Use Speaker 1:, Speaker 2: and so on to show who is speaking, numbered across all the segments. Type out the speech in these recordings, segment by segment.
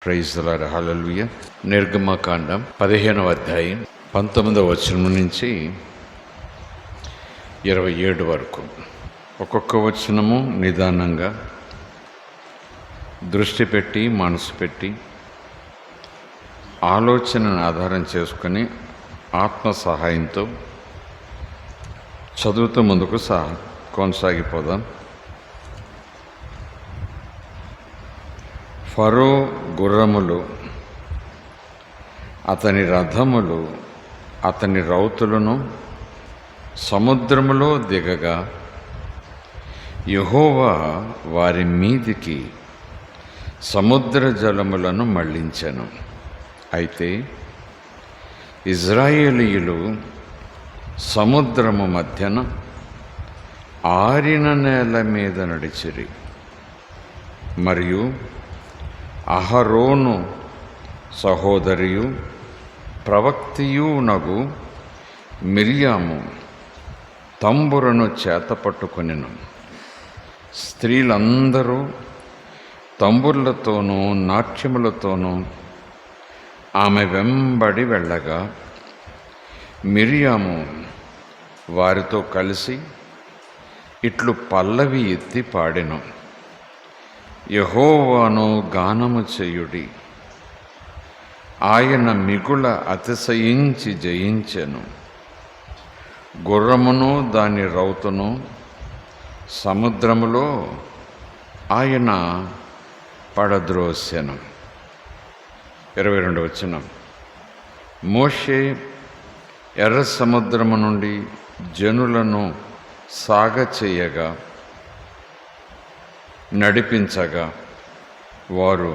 Speaker 1: Praise the Lord, హల్లెలూయా. నిర్గమకాండం 15వ అధ్యాయం 19వ వచనం నుంచి 27 వరకు ఒక్కొక్క వచనము నిదానంగా దృష్టి పెట్టి మనసు పెట్టి ఆలోచనను ఆధారం చేసుకొని ఆత్మ సహాయంతో చదువుతూ ముందుకు కొనసాగిపోదాం. ఫరో గుర్రములు, అతని రథములు, అతని రౌతులను సముద్రములో దిగగా యెహోవా వారి మీదికి సముద్ర జలములను మళ్లించెను. అయితే ఇజ్రాయేలీయులు సముద్రము మధ్యన ఆరిన నేల మీద నడిచిరి. మరియు అహరోను సహోదరియు ప్రవక్తియునగు మిర్యాము తంబురను చేతపట్టుకొనెను. స్త్రీలందరూ తంబుర్లతోనూ నాట్యములతోనూ ఆమె వెంబడి వెళ్ళగా మిర్యాము వారితో కలిసి ఇట్లు పల్లవి ఎత్తి పాడెను: యెహోవాను గానము చేయుడి, ఆయన మిగుల అతిశయించి జయించెను. గుర్రమును దాని రౌతును సముద్రములో ఆయన పడద్రోసెను. 22వ వచనం. మోషే ఎర్ర సముద్రము నుండి జనులను సాగచేయగా నడిపించగా వారు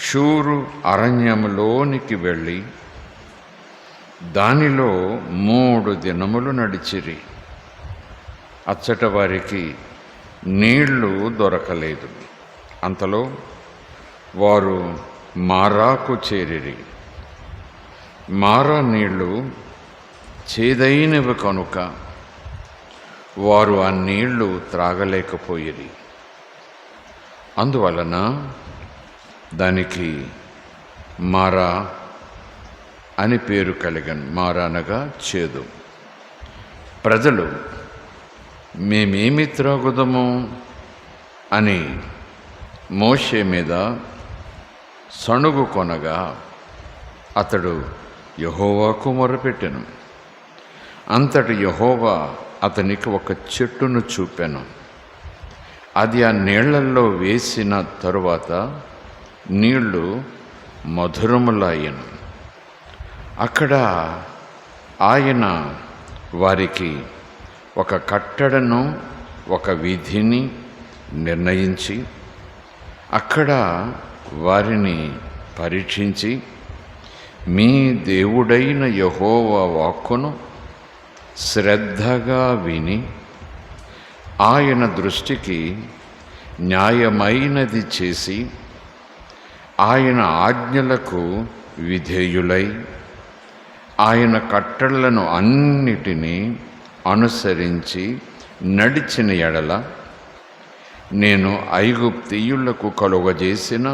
Speaker 1: షూరు అరణ్యములోనికి వెళ్ళి దానిలో 3 దినములు నడిచిరి. అచ్చట వారికి నీళ్లు దొరకలేదు. అంతలో వారు మారాకు చేరిరి. మారా నీళ్లు చేదైనవి కనుక వారు ఆ నీళ్లు త్రాగలేకపోయిరి. అందువలన దానికి మారా అని పేరు కలిగను. మారా అనగా చేదు. ప్రజలు మేమేమి త్రాగుదము అని మోషే మీద సణుగు కొనగా అతడు యెహోవాకు మొరపెట్టెను. అంతటి యెహోవా అతనికి ఒక చెట్టును చూపెను. అది ఆ నీళ్లలో వేసిన తరువాత నీళ్లు మధురములయ్యను. అక్కడ ఆయన వారికి ఒక కట్టడను ఒక వీధిని నిర్ణయించి అక్కడ వారిని పరీక్షించి మీ దేవుడైన యెహోవా వాక్కును శ్రద్ధగా విని ఆయన దృష్టికి న్యాయమైనది చేసి ఆయన ఆజ్ఞలకు విధేయులై ఆయన కట్టడలను అన్నిటినీ అనుసరించి నడిచిన ఎడల నేను ఐగుప్తీయులకు కలుగజేసిన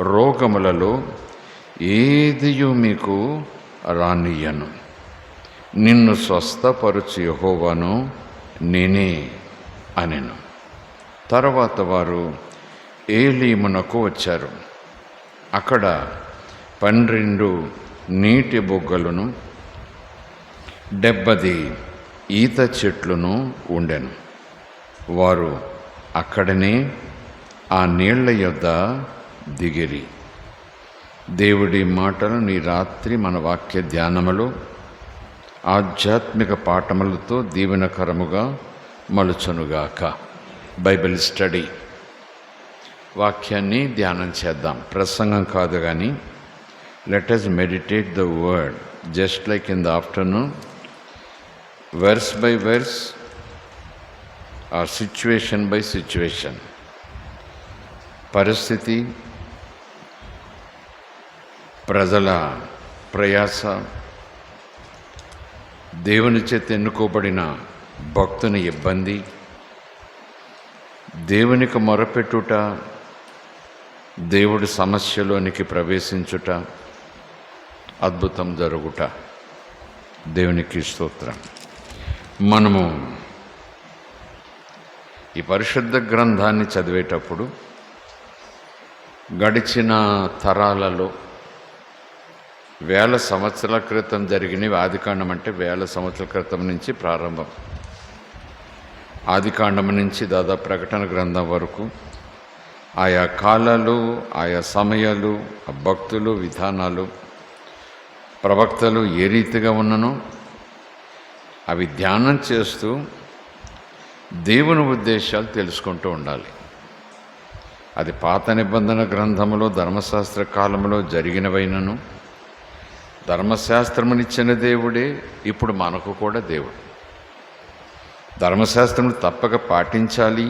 Speaker 1: రోగములలో ఏదియు మీకు రానియ్యను. నిన్ను స్వస్థపరచు యెహోవాను నేనే అనెను. తర్వాత వారు ఏలీమునకు వచ్చారు. అక్కడ 12 నీటి బుగ్గలను 70 ఈత చెట్లును ఉండెను. వారు అక్కడనే ఆ నీళ్ల యొద్ద దిగిరి. దేవుడి మాటలు నీ రాత్రి మన వాక్య ధ్యానములో ఆధ్యాత్మిక పాఠములతో దీవెనకరముగా మలుచునుగాక. Bible study. వాక్యాన్ని ధ్యానం చేద్దాం. ప్రసంగం కాదు కానీ let us meditate the word just like in the afternoon, verse by verse or situation by situation. పరిస్థితి, ప్రజల ప్రయాస, దేవుని చేత ఎన్నుకోబడిన భక్తుని ఇబ్బంది, దేవునికి మొరపెట్టుట, దేవుడి సమస్యలోనికి ప్రవేశించుట, అద్భుతం జరుగుట. దేవునికి స్తోత్రం. మనము ఈ పరిశుద్ధ గ్రంథాన్ని చదివేటప్పుడు గడిచిన తరాలలో వేల సంవత్సరాల క్రితం జరిగినవి. ఆదికాండం అంటే వేల సంవత్సరాల క్రితం నుంచి ప్రారంభం. ఆదికాండం నుంచి దాదాపు ప్రకటన గ్రంథం వరకు ఆయా కాలాలు, ఆయా సమయాలు, భక్తులు, విధానాలు, ప్రవక్తలు ఏ రీతిగా ఉన్ననో అవి ధ్యానం చేస్తూ దేవుని ఉద్దేశాలు తెలుసుకుంటూ ఉండాలి. అది పాత నిబంధన గ్రంథములో ధర్మశాస్త్ర కాలంలో జరిగినవైనను, ధర్మశాస్త్రమునిచ్చిన దేవుడే ఇప్పుడు మనకు కూడా దేవుడు. ధర్మశాస్త్రం తప్పక పాటించాలి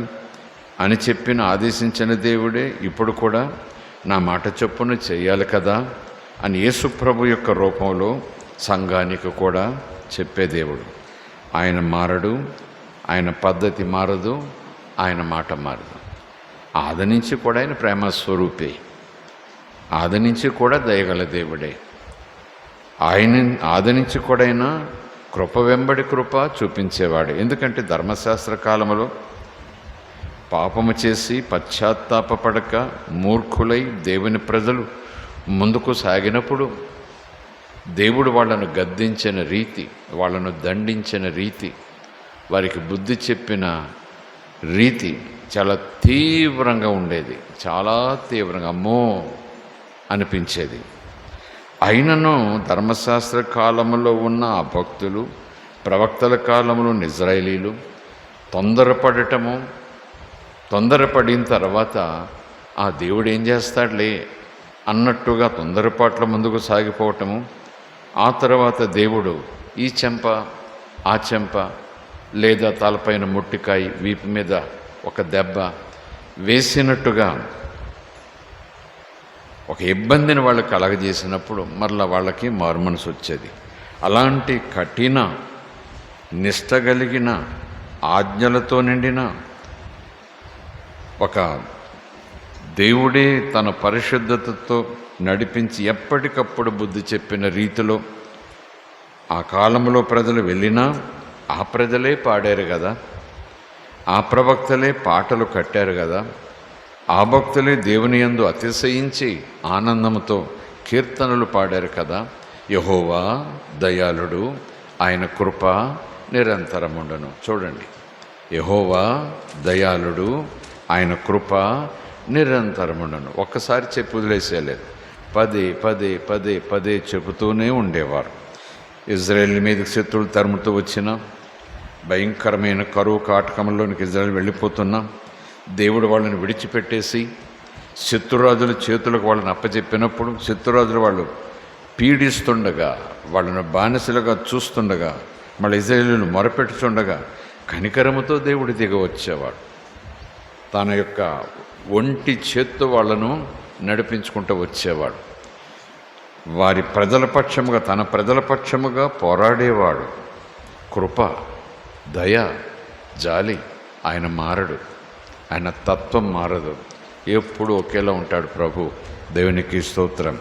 Speaker 1: అని చెప్పిన ఆదేశించిన దేవుడే ఇప్పుడు కూడా నా మాట చొప్పున చేయాలి కదా అని యేసు ప్రభు యొక్క రూపంలో సంఘానికి కూడా చెప్పే దేవుడు. ఆయన మారడు, ఆయన పద్ధతి మారదు, ఆయన మాట మారదు. ఆది నుంచి కూడా ఆయన ప్రేమ స్వరూపే, ఆది నుంచి కూడా దయగల దేవుడే. ఆయన ఆది నుంచి కూడా ఆయన కృప వెంబడి కృప చూపించేవాడు. ఎందుకంటే ధర్మశాస్త్ర కాలంలో పాపము చేసి పశ్చాత్తాపపడక మూర్ఖులై దేవుని ప్రజలు ముందుకు సాగినప్పుడు దేవుడు వాళ్ళను గద్దించిన రీతి, వాళ్ళను దండించిన రీతి, వారికి బుద్ధి చెప్పిన రీతి చాలా తీవ్రంగా ఉండేది. చాలా తీవ్రంగా అమ్మో అనిపించేది. అయినను ధర్మశాస్త్ర కాలంలో ఉన్న ఆ భక్తులు, ప్రవక్తల కాలంలో ఇజ్రాయేలీలు తొందరపడిన తర్వాత ఆ దేవుడు ఏం చేస్తాడులే అన్నట్టుగా తొందరపాట్ల ముందుకు సాగిపోవటము. ఆ తర్వాత దేవుడు ఈ చెంప ఆ చెంప, లేదా తలపైన ముట్టికాయ, వీపు మీద ఒక దెబ్బ వేసినట్టుగా ఒక ఇబ్బందిని వాళ్ళు కలగజేసినప్పుడు మరలా వాళ్ళకి మారుమనసు వచ్చేది. అలాంటి కఠిన నిష్ట కలిగిన ఆజ్ఞలతో నిండిన ఒక దేవుడే తన పరిశుద్ధతతో నడిపించి ఎప్పటికప్పుడు బుద్ధి చెప్పిన రీతిలో ఆ కాలంలో ప్రజలు వెళ్ళినా ఆ ప్రజలే పాడారు కదా, ఆ ప్రవక్తలే పాటలు కట్టారు కదా, ఆ భక్తులే దేవుని యందు అతిశయించి ఆనందంతో కీర్తనలు పాడారు కదా. యెహోవా దయాళుడు, ఆయన కృప నిరంతరముండును. చూడండి, యెహోవా దయాళుడు, ఆయన కృప నిరంతరముండును. ఒక్కసారి చెప్పి వదిలేసేయలేదు, పదే పదే పదే పదే చెబుతూనే ఉండేవారు. ఇజ్రాయేల్ మీదకి శత్రువులు తరుముతూ వచ్చిన భయంకరమైన కరువు కాటకంలోనికి ఇజ్రాయేల్ వెళ్ళిపోతున్నా దేవుడు వాళ్ళని విడిచిపెట్టేసి శత్రురాజుల చేతులకు వాళ్ళని అప్పచెప్పినప్పుడు శత్రురాజులు వాళ్ళు పీడిస్తుండగా, వాళ్ళను బానిసలుగా చూస్తుండగా, మళ్ళీ ఇజ్రాయేలును మొరపెట్టుచుండగా కనికరముతో దేవుడు దిగి వచ్చేవాడు. తన యొక్క ఒంటి చేత్తో వాళ్ళను నడిపించుకుంటూ వచ్చేవాడు. వారి ప్రజల పక్షముగా, తన ప్రజల పక్షముగా పోరాడేవాడు. కృప, దయ, జాలి, ఆయన మారడు, ఆయన తత్వం మారదు, ఎప్పుడు ఒకేలా ఉంటాడు ప్రభు. దేవునికి స్తోత్రం,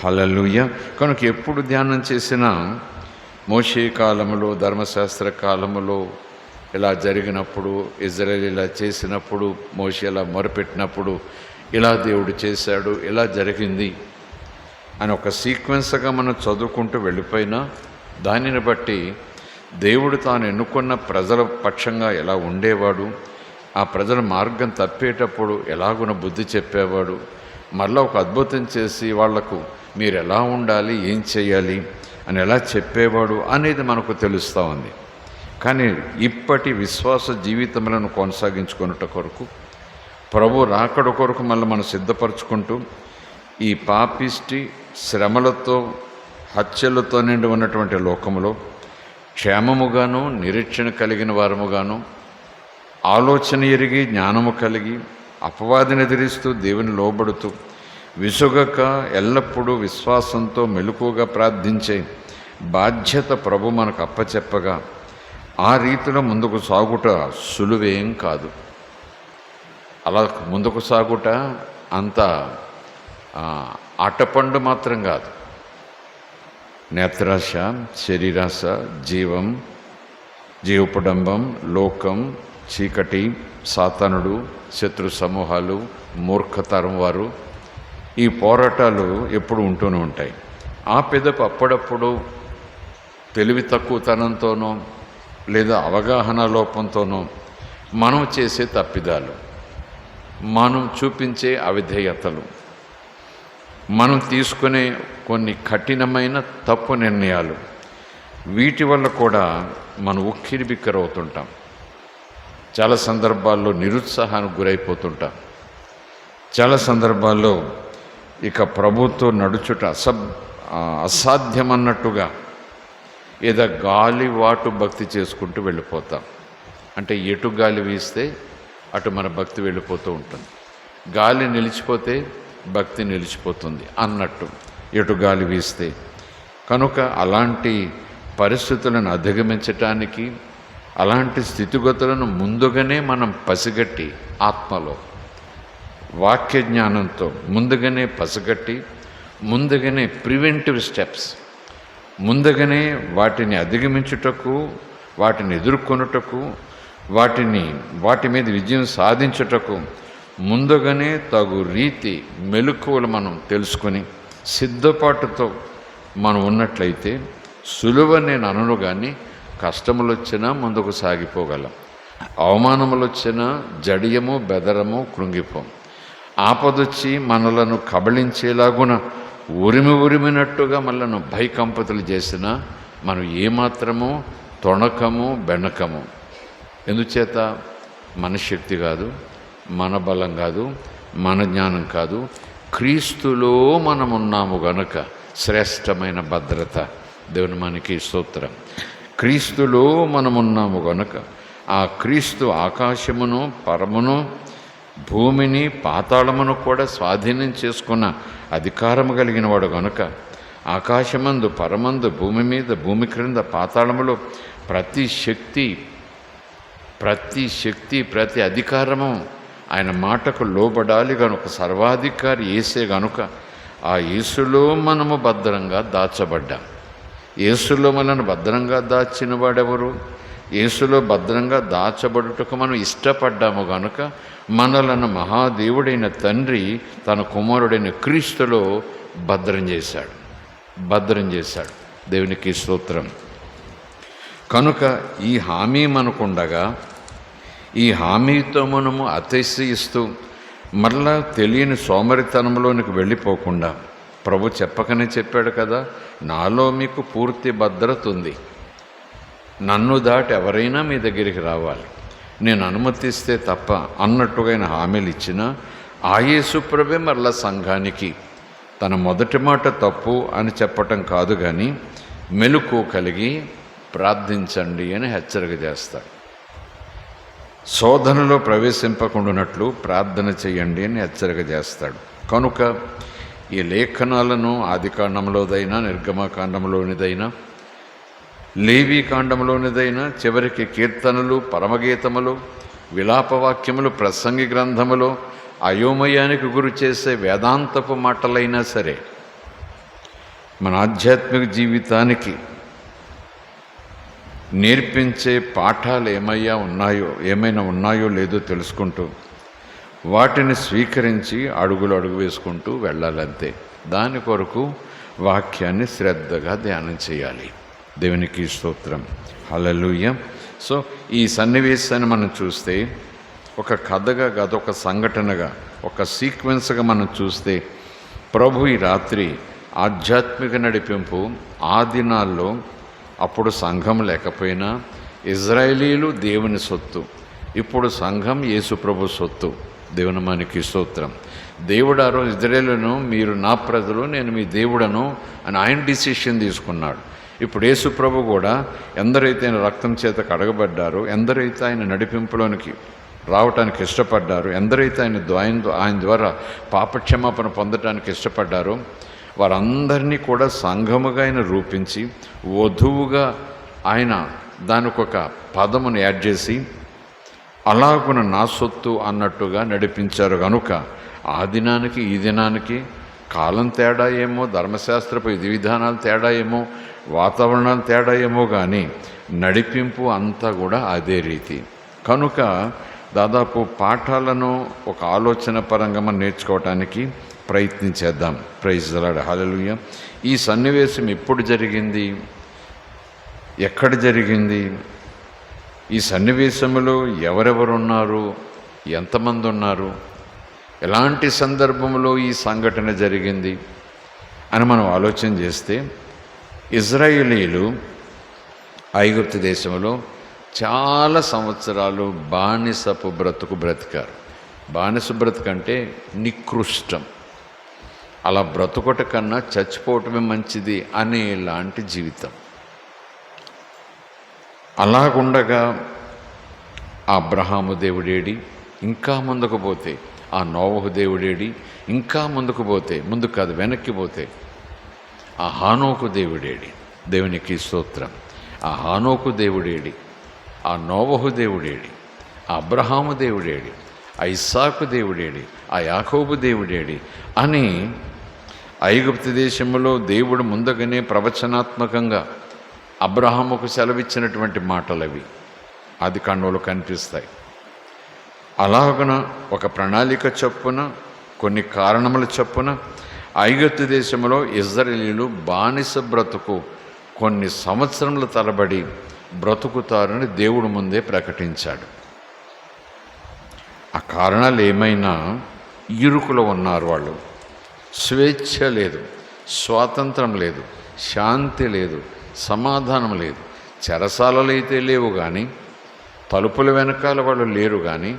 Speaker 1: హల్లెలూయా. కనుక ఎప్పుడు ధ్యానం చేసినా మోషే కాలములో, ధర్మశాస్త్ర కాలములో ఇలా జరిగినప్పుడు, ఇజ్రాయేల్ ఇలా చేసినప్పుడు, మోషే ఇలా మొరపెట్టినప్పుడు ఇలా దేవుడు చేశాడు, ఇలా జరిగింది అని ఒక సీక్వెన్స్గా మనం చదువుకుంటూ వెళ్ళిపోయినా దానిని బట్టి దేవుడు తాను ఎన్నుకున్న ప్రజల పక్షంగా ఎలా ఉండేవాడు, ఆ ప్రజల మార్గం తప్పేటప్పుడు ఎలాగున బుద్ధి చెప్పేవాడు, మళ్ళీ ఒక అద్భుతం చేసి వాళ్లకు మీరు ఎలా ఉండాలి, ఏం చేయాలి అని ఎలా చెప్పేవాడు అనేది మనకు తెలుస్తూ ఉంది. కానీ ఇప్పటి విశ్వాస జీవితములను కొనసాగించుకున్నట కొరకు, ప్రభు రాకడ కొరకు మళ్ళీ మనం సిద్ధపరచుకుంటూ ఈ పాపిష్టి శ్రమలతో హత్యలతో నిండి ఉన్నటువంటి లోకములో క్షేమముగాను నిరీక్షణ కలిగిన వారముగాను, ఆలోచన ఎరిగి జ్ఞానము కలిగి అపవాదిని ఎదిరిస్తూ దేవుని లోబడుతూ విసుగక ఎల్లప్పుడూ విశ్వాసంతో మెలకువగా ప్రార్థించే బాధ్యత ప్రభు మనకు అప్పచెప్పగా ఆ రీతిలో ముందుకు సాగుట సులువేం కాదు. అలా ముందుకు సాగుట అంత ఆటపండు మాత్రం కాదు. నేత్రాశ, శరీరాశ, జీవపుడంబం, లోకం, చీకటి, సాతానుడు, శత్రు సమూహాలు, మూర్ఖతరం వారు, ఈ పోరాటాలు ఎప్పుడు ఉంటూనే ఉంటాయి. ఆ పెదపు అప్పుడప్పుడు తెలివి తక్కువతనంతోనో లేదా అవగాహన లోపంతోనో మనం చేసే తప్పిదాలు, మనం చూపించే అవిధేయతలు, మనం తీసుకునే కొన్ని కఠినమైన తప్పు నిర్ణయాలు, వీటి వల్ల కూడా మనం ఉక్కిరిబిక్కరవుతుంటాం. చాలా సందర్భాల్లో నిరుత్సాహానికి గురైపోతుంటాం. చాలా సందర్భాల్లో ఇక ప్రభుతో నడుచుట అసాధ్యమన్నట్టుగా ఏదో గాలివాటు భక్తి చేసుకుంటూ వెళ్ళిపోతాం. అంటే ఎటు గాలి వీస్తే అటు మన భక్తి వెళ్ళిపోతూ ఉంటుంది. గాలి నిలిచిపోతే భక్తి నిలిచిపోతుంది అన్నట్టు, ఎటు గాలి వీస్తే. కనుక అలాంటి పరిస్థితులను అధిగమించటానికి, అలాంటి స్థితిగతులను ముందుగానే మనం పసిగట్టి, ఆత్మలో వాక్య జ్ఞానంతో ముందుగానే పసిగట్టి, ముందుగానే ప్రివెంటివ్ స్టెప్స్, ముందుగానే వాటిని అధిగమించుటకు, వాటిని ఎదుర్కొనుటకు, వాటి మీద విజయం సాధించుటకు ముందుగానే తగు రీతి మెలకువలు మనం తెలుసుకొని సిద్ధపాటుతో మనం ఉన్నట్లయితే సులువ నేను అనను, కానీ కష్టములు వచ్చినా ముందుకు సాగిపోగలం. అవమానములు వచ్చినా జడియము, బెదరము, కృంగిపోం. ఆపదొచ్చి మనలను కబళించేలాగున ఉరిమినట్టుగా మనలను భయకంపతులు చేసినా మనం ఏమాత్రము తొణకము, బెణకము. ఎందుచేత మన శక్తి కాదు, మన బలం కాదు, మన జ్ఞానం కాదు, క్రీస్తులో మనమున్నాము గనుక శ్రేష్టమైన భద్రత. దేవుని మనకి స్తోత్రం. క్రీస్తులో మనమున్నాము గనుక ఆ క్రీస్తు ఆకాశమును, పరమును, భూమిని, పాతాళమును కూడా స్వాధీనం చేసుకున్న అధికారము కలిగిన వాడు గనుక ఆకాశమందు, పరమందు, భూమి మీద, భూమి క్రింద, పాతాళములో ప్రతి శక్తి, ప్రతి అధికారము ఆయన మాటకు లోబడాలి గనుక సర్వాధికారి యేసే గనుక ఆ యేసులో మనము భద్రంగా దాచబడ్డాం. యేసులో మనను భద్రంగా దాచిన వాడెవరు? యేసులో భద్రంగా దాచబడుటకు మనం ఇష్టపడ్డాము గనుక మనలను మహాదేవుడైన తండ్రి తన కుమారుడైన క్రీస్తులో భద్రం చేశాడు. దేవునికి స్తోత్రం. కనుక ఈ హామీ మనకుండగా, ఈ హామీతో మనము అతిశయిస్తూ మరలా తెలియని సోమరితనంలోనికి వెళ్ళిపోకుండా, ప్రభు చెప్పకనే చెప్పాడు కదా, నాలో మీకు పూర్తి భద్రత ఉంది, నన్ను దాటి ఎవరైనా మీ దగ్గరికి రావాలి, నేను అనుమతిస్తే తప్ప అన్నట్టుగా ఆయన హామీలు ఇచ్చిన ఆ యేసు ప్రభువే మరలా సంఘానికి తన మొదటి మాట తప్పు అని చెప్పటం కాదు, కానీ మెలకు కలిగి ప్రార్థించండి అని హెచ్చరిక చేస్తాడు. శోధనలో ప్రవేశింపకుండానట్లు ప్రార్థన చేయండి అని హెచ్చరిక చేస్తాడు. కనుక ఈ లేఖనాలను ఆదికాండంలోదైనా, నిర్గమకాండంలోనిదైనా, లేవీకాండంలోనిదైనా, చివరికి కీర్తనలు, పరమగీతములు, విలాపవాక్యములు, ప్రసంగి గ్రంథములు, అయోమయానికి గురి చేసే వేదాంతపు మాటలైనా సరే మన ఆధ్యాత్మిక జీవితానికి నేర్పించే పాఠాలు ఏమైనా ఉన్నాయో లేదో తెలుసుకుంటూ వాటిని స్వీకరించి అడుగు వేసుకుంటూ వెళ్ళాలంతే. దాని కొరకు వాక్యాన్ని శ్రద్ధగా ధ్యానం చేయాలి. దేవునికి స్తోత్రం. హల్లెలూయా. సో ఈ సన్నివేశాన్ని మనం చూస్తే ఒక కథగా కాదు, ఒక సంఘటనగా, ఒక సీక్వెన్స్గా మనం చూస్తే ప్రభు ఈ రాత్రి ఆధ్యాత్మిక నడిపింపు ఆ దినాల్లో అప్పుడు సంఘం లేకపోయినా ఇజ్రాయేలీలు దేవుని సొత్తు, ఇప్పుడు సంఘం యేసు ప్రభు సొత్తు. దేవుని మనకి స్తోత్రం. దేవుడు ఆ రోజు ఇజ్రాయేలును మీరు నా ప్రజలు, నేను మీ దేవుడను అని ఆయన డిసిషన్ తీసుకున్నాడు. ఇప్పుడు యేసు ప్రభు కూడా ఎందరైతే ఆయన రక్తం చేత కడగబడ్డారో, ఎందరైతే ఆయన నడిపింపులోనికి రావటానికి ఇష్టపడ్డారు, ఎందరైతే ఆయన ద్వారా పాపక్షమాపణ పొందటానికి ఇష్టపడ్డారో వారందరినీ కూడా సంఘముగా ఆయన రూపించి వధువుగా ఆయన దానికి ఒక పదమును యాడ్ చేసి అలాగున నా సొత్తు అన్నట్టుగా నడిపించారు. కనుక ఆ దినానికి ఈ దినానికి కాలం తేడా ఏమో, ధర్మశాస్త్రపు విధి విధానాలు తేడా ఏమో, వాతావరణాలు తేడా ఏమో, కానీ నడిపింపు అంతా కూడా అదే రీతి. కనుక దాదాపు పాఠాలను ఒక ఆలోచన పరంగా మనం నేర్చుకోవటానికి ప్రయత్నించేద్దాం. ప్రైజ్ ది లార్డ్, హల్లెలూయా. ఈ సన్నివేశం ఎప్పుడు జరిగింది, ఎక్కడ జరిగింది, ఈ సన్నివేశంలో ఎవరెవరున్నారు, ఎంతమంది ఉన్నారు, ఎలాంటి సందర్భంలో ఈ సంఘటన జరిగింది అని మనం ఆలోచన చేస్తే, ఇజ్రాయేలీలు ఐగుప్తు దేశంలో చాలా సంవత్సరాలు బానిసపు బ్రతుకు బ్రతికారు. బానిస బ్రతుకంటే నికృష్టం. అలా బ్రతుకొట కన్నా చచ్చిపోవటమే మంచిది అనేలాంటి జీవితం. అలాగుండగా అబ్రహాము దేవుడేడి, ఇంకా ముందుకు పోతే ఆ నోవహు దేవుడేడి, ఇంకా ముందుకు పోతే, ముందుకు కాదు వెనక్కి పోతే ఆ హానోకు దేవుడేడి. దేవునికి స్తోత్రం. ఆ హానోకు దేవుడేడి, ఆ నోవహు దేవుడేడి, ఆ అబ్రహాము దేవుడేడి, ఆ ఇస్సాకు దేవుడేడి, ఆ యాకోబు దేవుడేడి అని ఐగుప్తు దేశంలో దేవుడు ముందుగానే ప్రవచనాత్మకంగా అబ్రహాముకు సెలవిచ్చినటువంటి మాటలు అవి ఆదికాండంలో కనిపిస్తాయి. అలాగన ఒక ప్రణాళిక చొప్పున, కొన్ని కారణముల చొప్పున ఐగుప్తు దేశంలో ఇజ్రాయేలీలు బానిస బ్రతుకు కొన్ని సంవత్సరముల తరబడి బ్రతుకుతారని దేవుడు ముందే ప్రకటించాడు. ఆ కారణాలు ఏమైనా ఇరుకులో ఉన్నారు వాళ్ళు. స్వేచ్ఛ లేదు, స్వాతంత్రం లేదు, శాంతి లేదు, సమాధానం లేదు. చెరసాలలు అయితే లేవు కానీ, తలుపుల వెనకాల వాళ్ళు లేరు కానీ,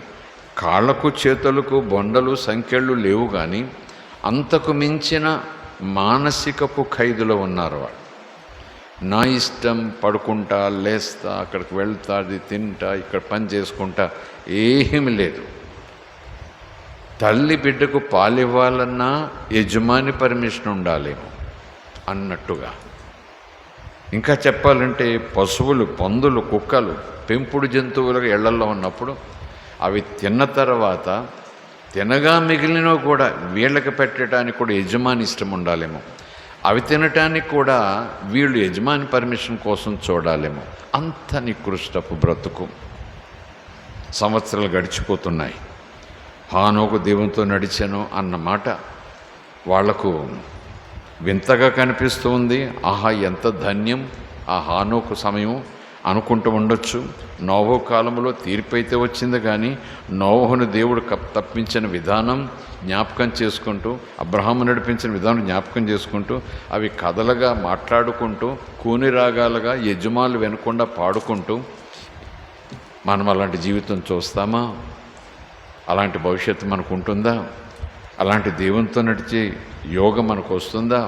Speaker 1: కాళ్లకు చేతులకు బొండలు సంకెళ్ళు లేవు కానీ, అంతకు మించిన మానసికపు ఖైదులో ఉన్నారు వాళ్ళు. నా ఇష్టం, పడుకుంటా, లేస్తా, అక్కడికి వెళ్తా, అది తింటా, ఇక్కడ పని చేసుకుంటా, ఏమీ లేదు. తల్లి బిడ్డకు పాలివ్వాలన్నా యజమాని పర్మిషన్ ఉండాలేమో అన్నట్టుగా. ఇంకా చెప్పాలంటే పశువులు, పందులు, కుక్కలు పెంపుడు జంతువులుగా ఇళ్లల్లో ఉన్నప్పుడు అవి తిన్న తర్వాత తినగా మిగిలినవి కూడా వీళ్ళకి పెట్టడానికి కూడా యజమాని ఇష్టం ఉండాలేమో. అవి తినటానికి కూడా వీళ్ళు యజమాని పర్మిషన్ కోసం చూడాలేమో. అంత నికృష్టపు బ్రతుకు. సంవత్సరాలు గడిచిపోతున్నాయి. హానోకు దేవునితో నడిచాను అన్న మాట వాళ్లకు వింతగా కనిపిస్తూ ఉంది. ఆహా, ఎంత ధన్యం ఆ హానోకు సమయం అనుకుంటూ ఉండొచ్చు. నోవహు కాలంలో తీర్పైతే వచ్చింది, కానీ నోవహును దేవుడు తప్పించిన విధానం జ్ఞాపకం చేసుకుంటూ, అబ్రహాము నడిపించిన విధానం జ్ఞాపకం చేసుకుంటూ, అవి కథలుగా మాట్లాడుకుంటూ, కూని రాగాలుగా యజమానులు వినకుండా పాడుకుంటూ మనం అలాంటి జీవితం చూస్తామా? అలాంటి భవిష్యత్తు మనకు ఉంటుందా? అలాంటి దేవునితో నడిచే యోగం మనకు వస్తుందా?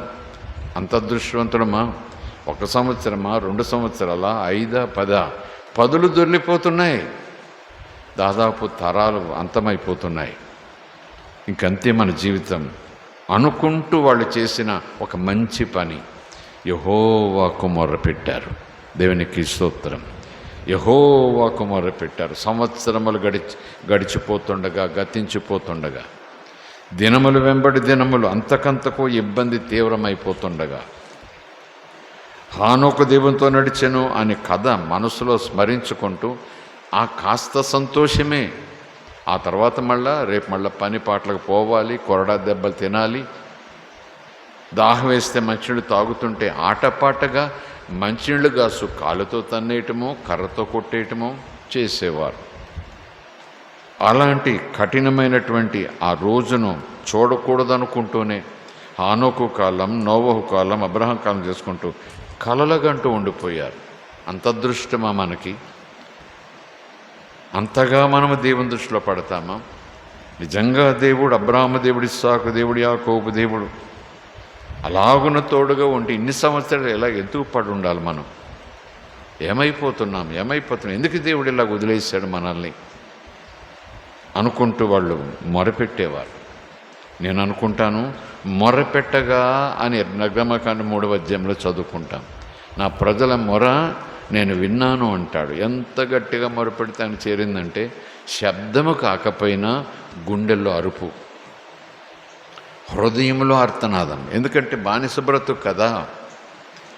Speaker 1: అంత అదృష్టవంతుడమా? 1 సంవత్సరమా, 2 సంవత్సరాలా, 5, 10? 10లు దొర్లిపోతున్నాయి. దాదాపు తరాలు అంతమైపోతున్నాయి. ఇంకంతే మన జీవితం అనుకుంటూ వాళ్ళు చేసిన ఒక మంచి పని, యెహోవాకు మొర్రపెట్టారు. దేవునికి స్తోత్రం. యెహోవాకు మొర్రపెట్టారు. సంవత్సరములు గడిచిపోతుండగా, గతించిపోతుండగా, దినములు వెంబడి దినములు, అంతకంతకు ఇబ్బంది తీవ్రమైపోతుండగా, హానోకు దేవునితో నడిచెను అనే కథ మనసులో స్మరించుకుంటూ ఆ కాస్త సంతోషమే. ఆ తర్వాత రేపు మళ్ళీ పని పాటలకు పోవాలి, కొరడా దెబ్బలు తినాలి, దాహం వేస్తే మంచినీళ్ళు తాగుతుంటే ఆటపాటగా మంచినీళ్ళు గాసు కాలుతో తన్నేయటమో, కర్రతో కొట్టేయటమో చేసేవారు. అలాంటి కఠినమైనటువంటి ఆ రోజును చూడకూడదనుకుంటూనే హానోకు కాలం, నోవహు కాలం, అబ్రహాం కాలం చేసుకుంటూ కలలగంటూ ఉండిపోయారు. అంత అదృష్టమా మనకి? అంతగా మనము దేవుని దృష్టిలో పడతామా? నిజంగా దేవుడు అబ్రహాము దేవుడు, ఇస్సాకు దేవుడు, యాకోబు దేవుడు అలాగున తోడుగా ఉంటే ఇన్ని సంవత్సరాలు ఎలా ఎందుకు పడి ఉండాలి మనం? ఏమైపోతున్నాం? ఎందుకు దేవుడు ఇలా వదిలేశాడు మనల్ని అనుకుంటూ వాళ్ళు మొరపెట్టేవారు. నేను అనుకుంటాను, మొరపెట్టగా అని నిర్గమకాండం 3వ అధ్యాయంలో చదువుకుంటాం. నా ప్రజల మొర నేను విన్నాను అంటాడు. ఎంత గట్టిగా మొరపెడితే ఆయన చేరిందంటే శబ్దము కాకపోయినా గుండెల్లో అరుపు. హృదయంలో ఆర్తనాదం. ఎందుకంటే బానిస బ్రతుకు కదా,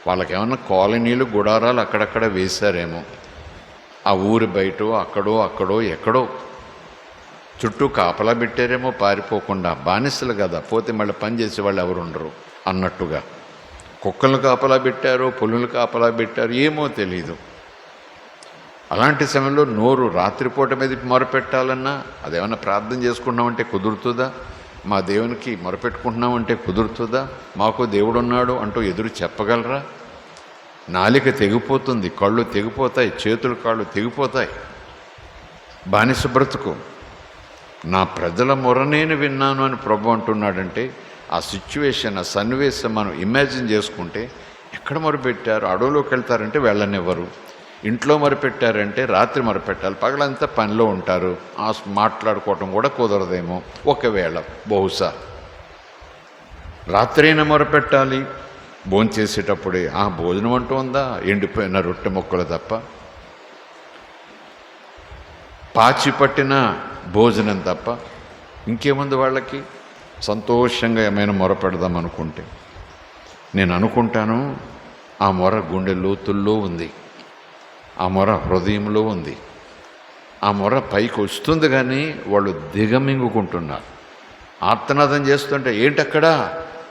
Speaker 1: వాళ్ళకేమన్నా కాలనీలు గుడారాలు అక్కడక్కడ వేశారేమో, ఆ ఊరి బయటో అక్కడో ఎక్కడో చుట్టూ కాపలా పెట్టారేమో పారిపోకుండా. బానిసలు కదా, పోతే మళ్ళీ పని చేసే వాళ్ళు ఎవరు ఉండరు అన్నట్టుగా. కుక్కలు కాపలా పెట్టారో పులులు కాపలా పెట్టారు ఏమో తెలీదు. అలాంటి సమయంలో నోరు రాత్రిపూట మీద మొరపెట్టాలన్నా, అదేమన్నా ప్రార్థన చేసుకున్నామంటే కుదురుతుందా? మా దేవునికి మొరపెట్టుకుంటున్నామంటే కుదురుతుందా? మాకు దేవుడు ఉన్నాడు అంటూ ఎదురు చెప్పగలరా? నాలిక తెగిపోతుంది, కళ్ళు తెగిపోతాయి, చేతులు కాళ్ళు తెగిపోతాయి. బానిస బ్రతుకు. నా ప్రజల మొర నేను విన్నాను అని ప్రభు అంటున్నాడంటే, ఆ సిచ్యువేషన్, ఆ సన్నివేశం మనం ఇమాజిన్ చేసుకుంటే, ఎక్కడ మొరపెట్టారు? అడవులోకి వెళ్తారంటే వెళ్ళనివ్వరు, ఇంట్లో మొరపెట్టారంటే రాత్రి మొరపెట్టాలి, పగలంతా పనిలో ఉంటారు, మాట్లాడుకోవటం కూడా కుదరదేమో. ఒకవేళ బహుశా రాత్రైనా మొరపెట్టాలి, భోంచేసేటప్పుడే. భోజనం అంటూ ఉందా? ఎండిపోయిన రొట్టె ముక్కలు తప్ప, పాచి పట్టిన భోజనం తప్ప ఇంకేముంది వాళ్ళకి? సంతోషంగా ఏమైనా మొర పెడదాం అనుకుంటే, నేను అనుకుంటాను ఆ మొర గుండె లోతుల్లో ఉంది, ఆ మొర హృదయంలో ఉంది. ఆ మొర పైకి వస్తుంది కానీ వాళ్ళు దిగమింగుకుంటున్నారు. ఆర్తనాదం చేస్తుంటే ఏంటక్కడా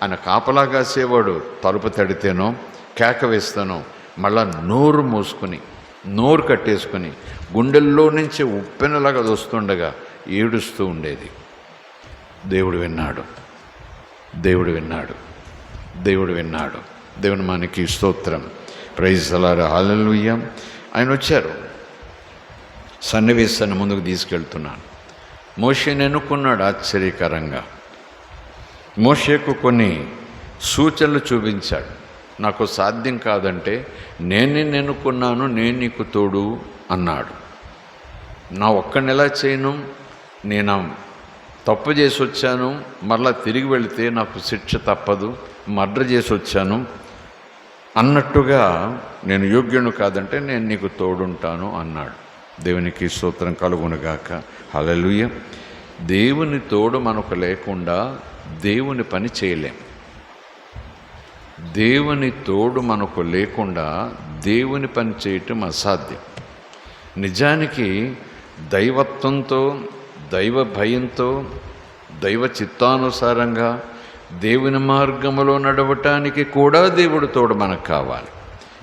Speaker 1: అని కాపలా కాసేవాడు తలుపు తడితేనో కేక వేస్తానో మళ్ళా నోరు మూసుకుని నోరు కట్టేసుకుని గుండెల్లో నుంచి ఉప్పెనలాగా వస్తుండగా ఏడుస్తూ ఉండేది. దేవుడు విన్నాడు, దేవుడు విన్నాడు, దేవుడు విన్నాడు. దేవుని మనకి స్తోత్రం. ప్రైజ్ అలారా, హల్లెలూయా. ఆయన వచ్చారు, సన్నివేశాన్ని ముందుకు తీసుకెళ్తున్నాను. మోషేని ఎన్నుకున్నాడు ఆశ్చర్యకరంగా. మోషేకు కొన్ని సూచనలు చూపించాడు. నాకు సాధ్యం కాదంటే నేను నిన్ను ఎన్నుకున్నాను, నేను నీకు తోడు అన్నాడు. నా ఒక్కడిని ఎలా చేయను? నేను తప్పు చేసి వచ్చాను, మరలా తిరిగి వెళితే నాకు శిక్ష తప్పదు, మర్డర్ చేసి వచ్చాను అన్నట్టుగా నేను యోగ్యును కాదంటే నేను నీకు తోడుంటాను అన్నాడు. దేవునికి స్తోత్రం కలుగునుగాక. హల్లెలూయా. దేవుని తోడు మనకు లేకుండా దేవుని పని చేయలేం. దేవుని తోడు మనకు లేకుండా దేవుని పని చేయటం అసాధ్యం. నిజానికి దైవత్వంతో, దైవ భయంతో, దైవ చిత్తానుసారంగా దేవుని మార్గములో నడవటానికి కూడా దేవుడు తోడు మనకు కావాలి.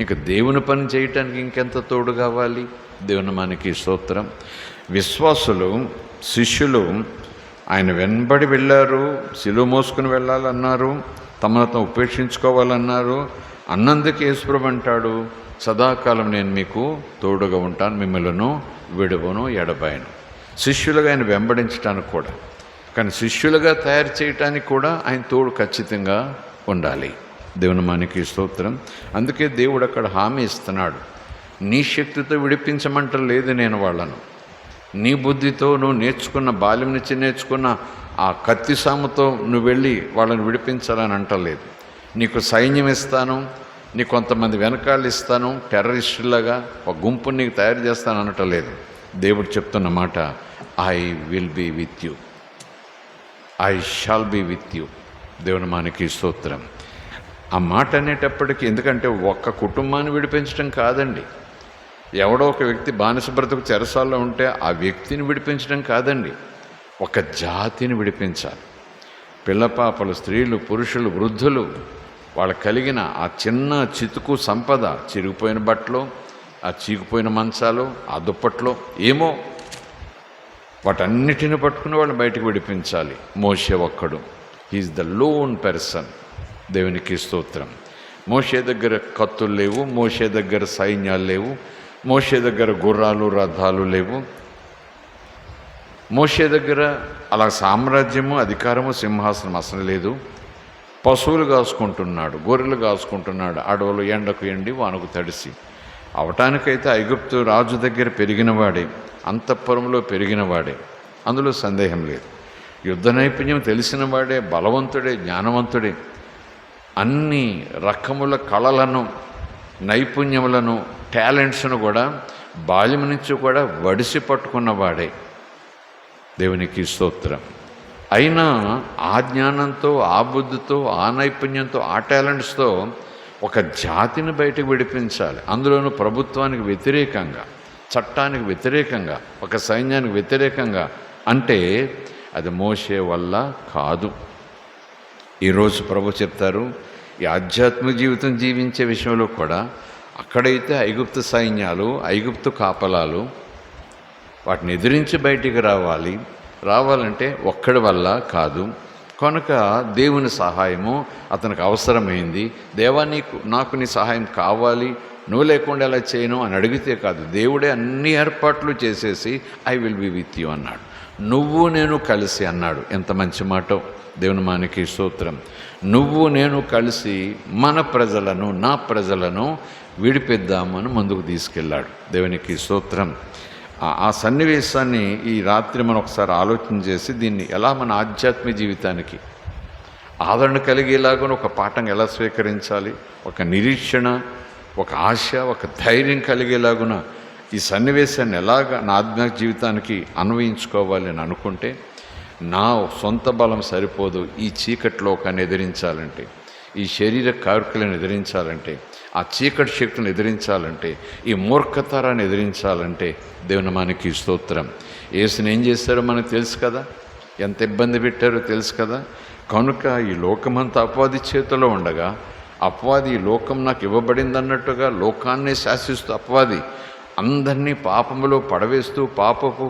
Speaker 1: ఇక దేవుని పని చేయటానికి ఇంకెంత తోడు కావాలి? దేవుని మనకి స్తోత్రం. విశ్వాసులు, శిష్యులు ఆయన వెంబడి వెళ్ళారు, సిలువ మోసుకుని వెళ్ళాలన్నారు, తమను ఉపేక్షించుకోవాలన్నారు. అన్నందుకు యేసుప్రభు అంటాడు, సదాకాలం నేను మీకు తోడుగా ఉంటాను, మిమ్మల్ని విడువను, ఎడబాయను. శిష్యులుగా ఆయన వెంబడించడానికి కూడా, కానీ శిష్యులుగా తయారు చేయటానికి కూడా ఆయన తోడు ఖచ్చితంగా ఉండాలి. దేవుని మనకి స్తోత్రం. అందుకే దేవుడు అక్కడ హామీ ఇస్తున్నాడు, నీ శక్తితో విడిపించమంటలేదు నేను వాళ్ళను, నీ బుద్ధితో నువ్వు నేర్చుకున్న, బాల్యం నుంచి నేర్చుకున్న ఆ కత్తి సాముతో నువ్వు వెళ్ళి వాళ్ళని విడిపించాలని అంటలేదు. నీకు సైన్యం ఇస్తాను, నీ కొంతమంది వెనకాళ్ళు ఇస్తాను, టెర్రరిస్టులాగా ఒక గుంపుని నీకు తయారు చేస్తాను అనటలేదు. దేవుడు చెప్తున్న మాట, I will be with you, I shall be with you. దేవుని మనకి స్తోత్రం. ఆ మాట అనేటప్పటికీ, ఎందుకంటే ఒక్క కుటుంబాన్ని విడిపించడం కాదండి, ఎవడో ఒక వ్యక్తి బానిస బ్రతుకు చెరసాల్లో ఉంటే ఆ వ్యక్తిని విడిపించడం కాదండి, ఒక జాతిని విడిపించాలి. పిల్లపాపలు, స్త్రీలు, పురుషులు, వృద్ధులు, వాళ్ళకు కలిగిన ఆ చిన్న చితుకు సంపద, చిరిగిపోయిన బట్టలు, ఆ చీకిపోయిన మంచాలు, ఆ దుప్పట్లో ఏమో, వాటన్నిటిని పట్టుకుని వాళ్ళని బయటకు విడిపించాలి. మోషే ఒక్కడు, హీఈస్ ద లోన్ పర్సన్. దేవునికి స్తోత్రం. మోషే దగ్గర కత్తులు లేవు, మోషే దగ్గర సైన్యాలు లేవు, మోషే దగ్గర గుర్రాలు, రథాలు లేవు, మోషే దగ్గర అలా సామ్రాజ్యము, అధికారము, సింహాసనం అసలు లేదు. పశువులు కాసుకుంటున్నాడు, గొర్రెలు కాసుకుంటున్నాడు, అడవులు ఎండకు ఎండి వానకు తడిసి. అవటానికైతే ఐగుప్తు రాజు దగ్గర పెరిగినవాడే, అంతఃపురంలో పెరిగినవాడే, అందులో సందేహం లేదు. యుద్ధ నైపుణ్యం తెలిసినవాడే, బలవంతుడే, జ్ఞానవంతుడే, అన్ని రకముల కళలను, నైపుణ్యములను, టాలెంట్స్ను కూడా బాల్యం నుంచి కూడా వడిసి పట్టుకున్నవాడే. దేవునికి స్తోత్రం. అయినా ఆ జ్ఞానంతో, ఆ బుద్ధితో, ఆ నైపుణ్యంతో, ఆ టాలెంట్స్తో ఒక జాతిని బయటకు విడిపించాలి. అందులోనూ ప్రభుత్వానికి వ్యతిరేకంగా, చట్టానికి వ్యతిరేకంగా, ఒక సైన్యానికి వ్యతిరేకంగా అంటే అది మోషే వల్ల కాదు. ఈరోజు ప్రభు చెప్తారు, ఈ ఆధ్యాత్మిక జీవితం జీవించే విషయంలో కూడా అక్కడైతే ఐగుప్తు సైన్యాలు, ఐగుప్తు కాపలాలు వాటిని ఎదిరించి బయటికి రావాలంటే ఒక్కడి వల్ల కాదు. కనుక దేవుని సహాయము అతనికి అవసరమైంది. దేవా నాకు నీ సహాయం కావాలి, నువ్వు లేకుండా ఎలా చేయను అని అడిగితే కాదు, దేవుడే అన్ని ఏర్పాట్లు చేసేసి I will be with you అన్నాడు. నువ్వు నేను కలిసి అన్నాడు. ఎంత మంచి మాట! దేవుని మానికి స్తోత్రం. నువ్వు నేను కలిసి మన ప్రజలను, నా ప్రజలను విడిపిద్దామని ముందుకు తీసుకెళ్ళాడు. దేవునికి స్తోత్రం. ఆ సన్నివేశాన్ని ఈ రాత్రి మనం ఒకసారి ఆలోచన చేసి దీన్ని ఎలా మన ఆధ్యాత్మిక జీవితానికి ఆదరణ కలిగేలాగా ఒక పాఠం ఎలా స్వీకరించాలి, ఒక నిరీక్షణ, ఒక ఆశ, ఒక ధైర్యం కలిగేలాగున ఈ సన్నివేశాన్ని ఎలాగ నా ఆధ్యాత్మిక జీవితానికి అన్వయించుకోవాలి అని అనుకుంటే, నా సొంత బలం సరిపోదు. ఈ చీకటి లోకాన్ని ఎదిరించాలంటే, ఈ శరీర కార్యక్రమాలను ఎదిరించాలంటే, ఆ చీకటి శక్తిని ఎదిరించాలంటే, ఈ మూర్ఖతరాన్ని ఎదిరించాలంటే దేవుని మనకి స్తోత్రం. యేసుని ఏం చేశారో మనకు తెలుసు కదా, ఎంత ఇబ్బంది పెట్టారో తెలుసు కదా. కనుక ఈ లోకమంతా అపవాది చేతిలో ఉండగా, అపవాది ఈ లోకం నాకు ఇవ్వబడింది అన్నట్టుగా లోకాన్ని శాసిస్తూ అపవాది అందరినీ పాపములో పడవేస్తూ పాపపు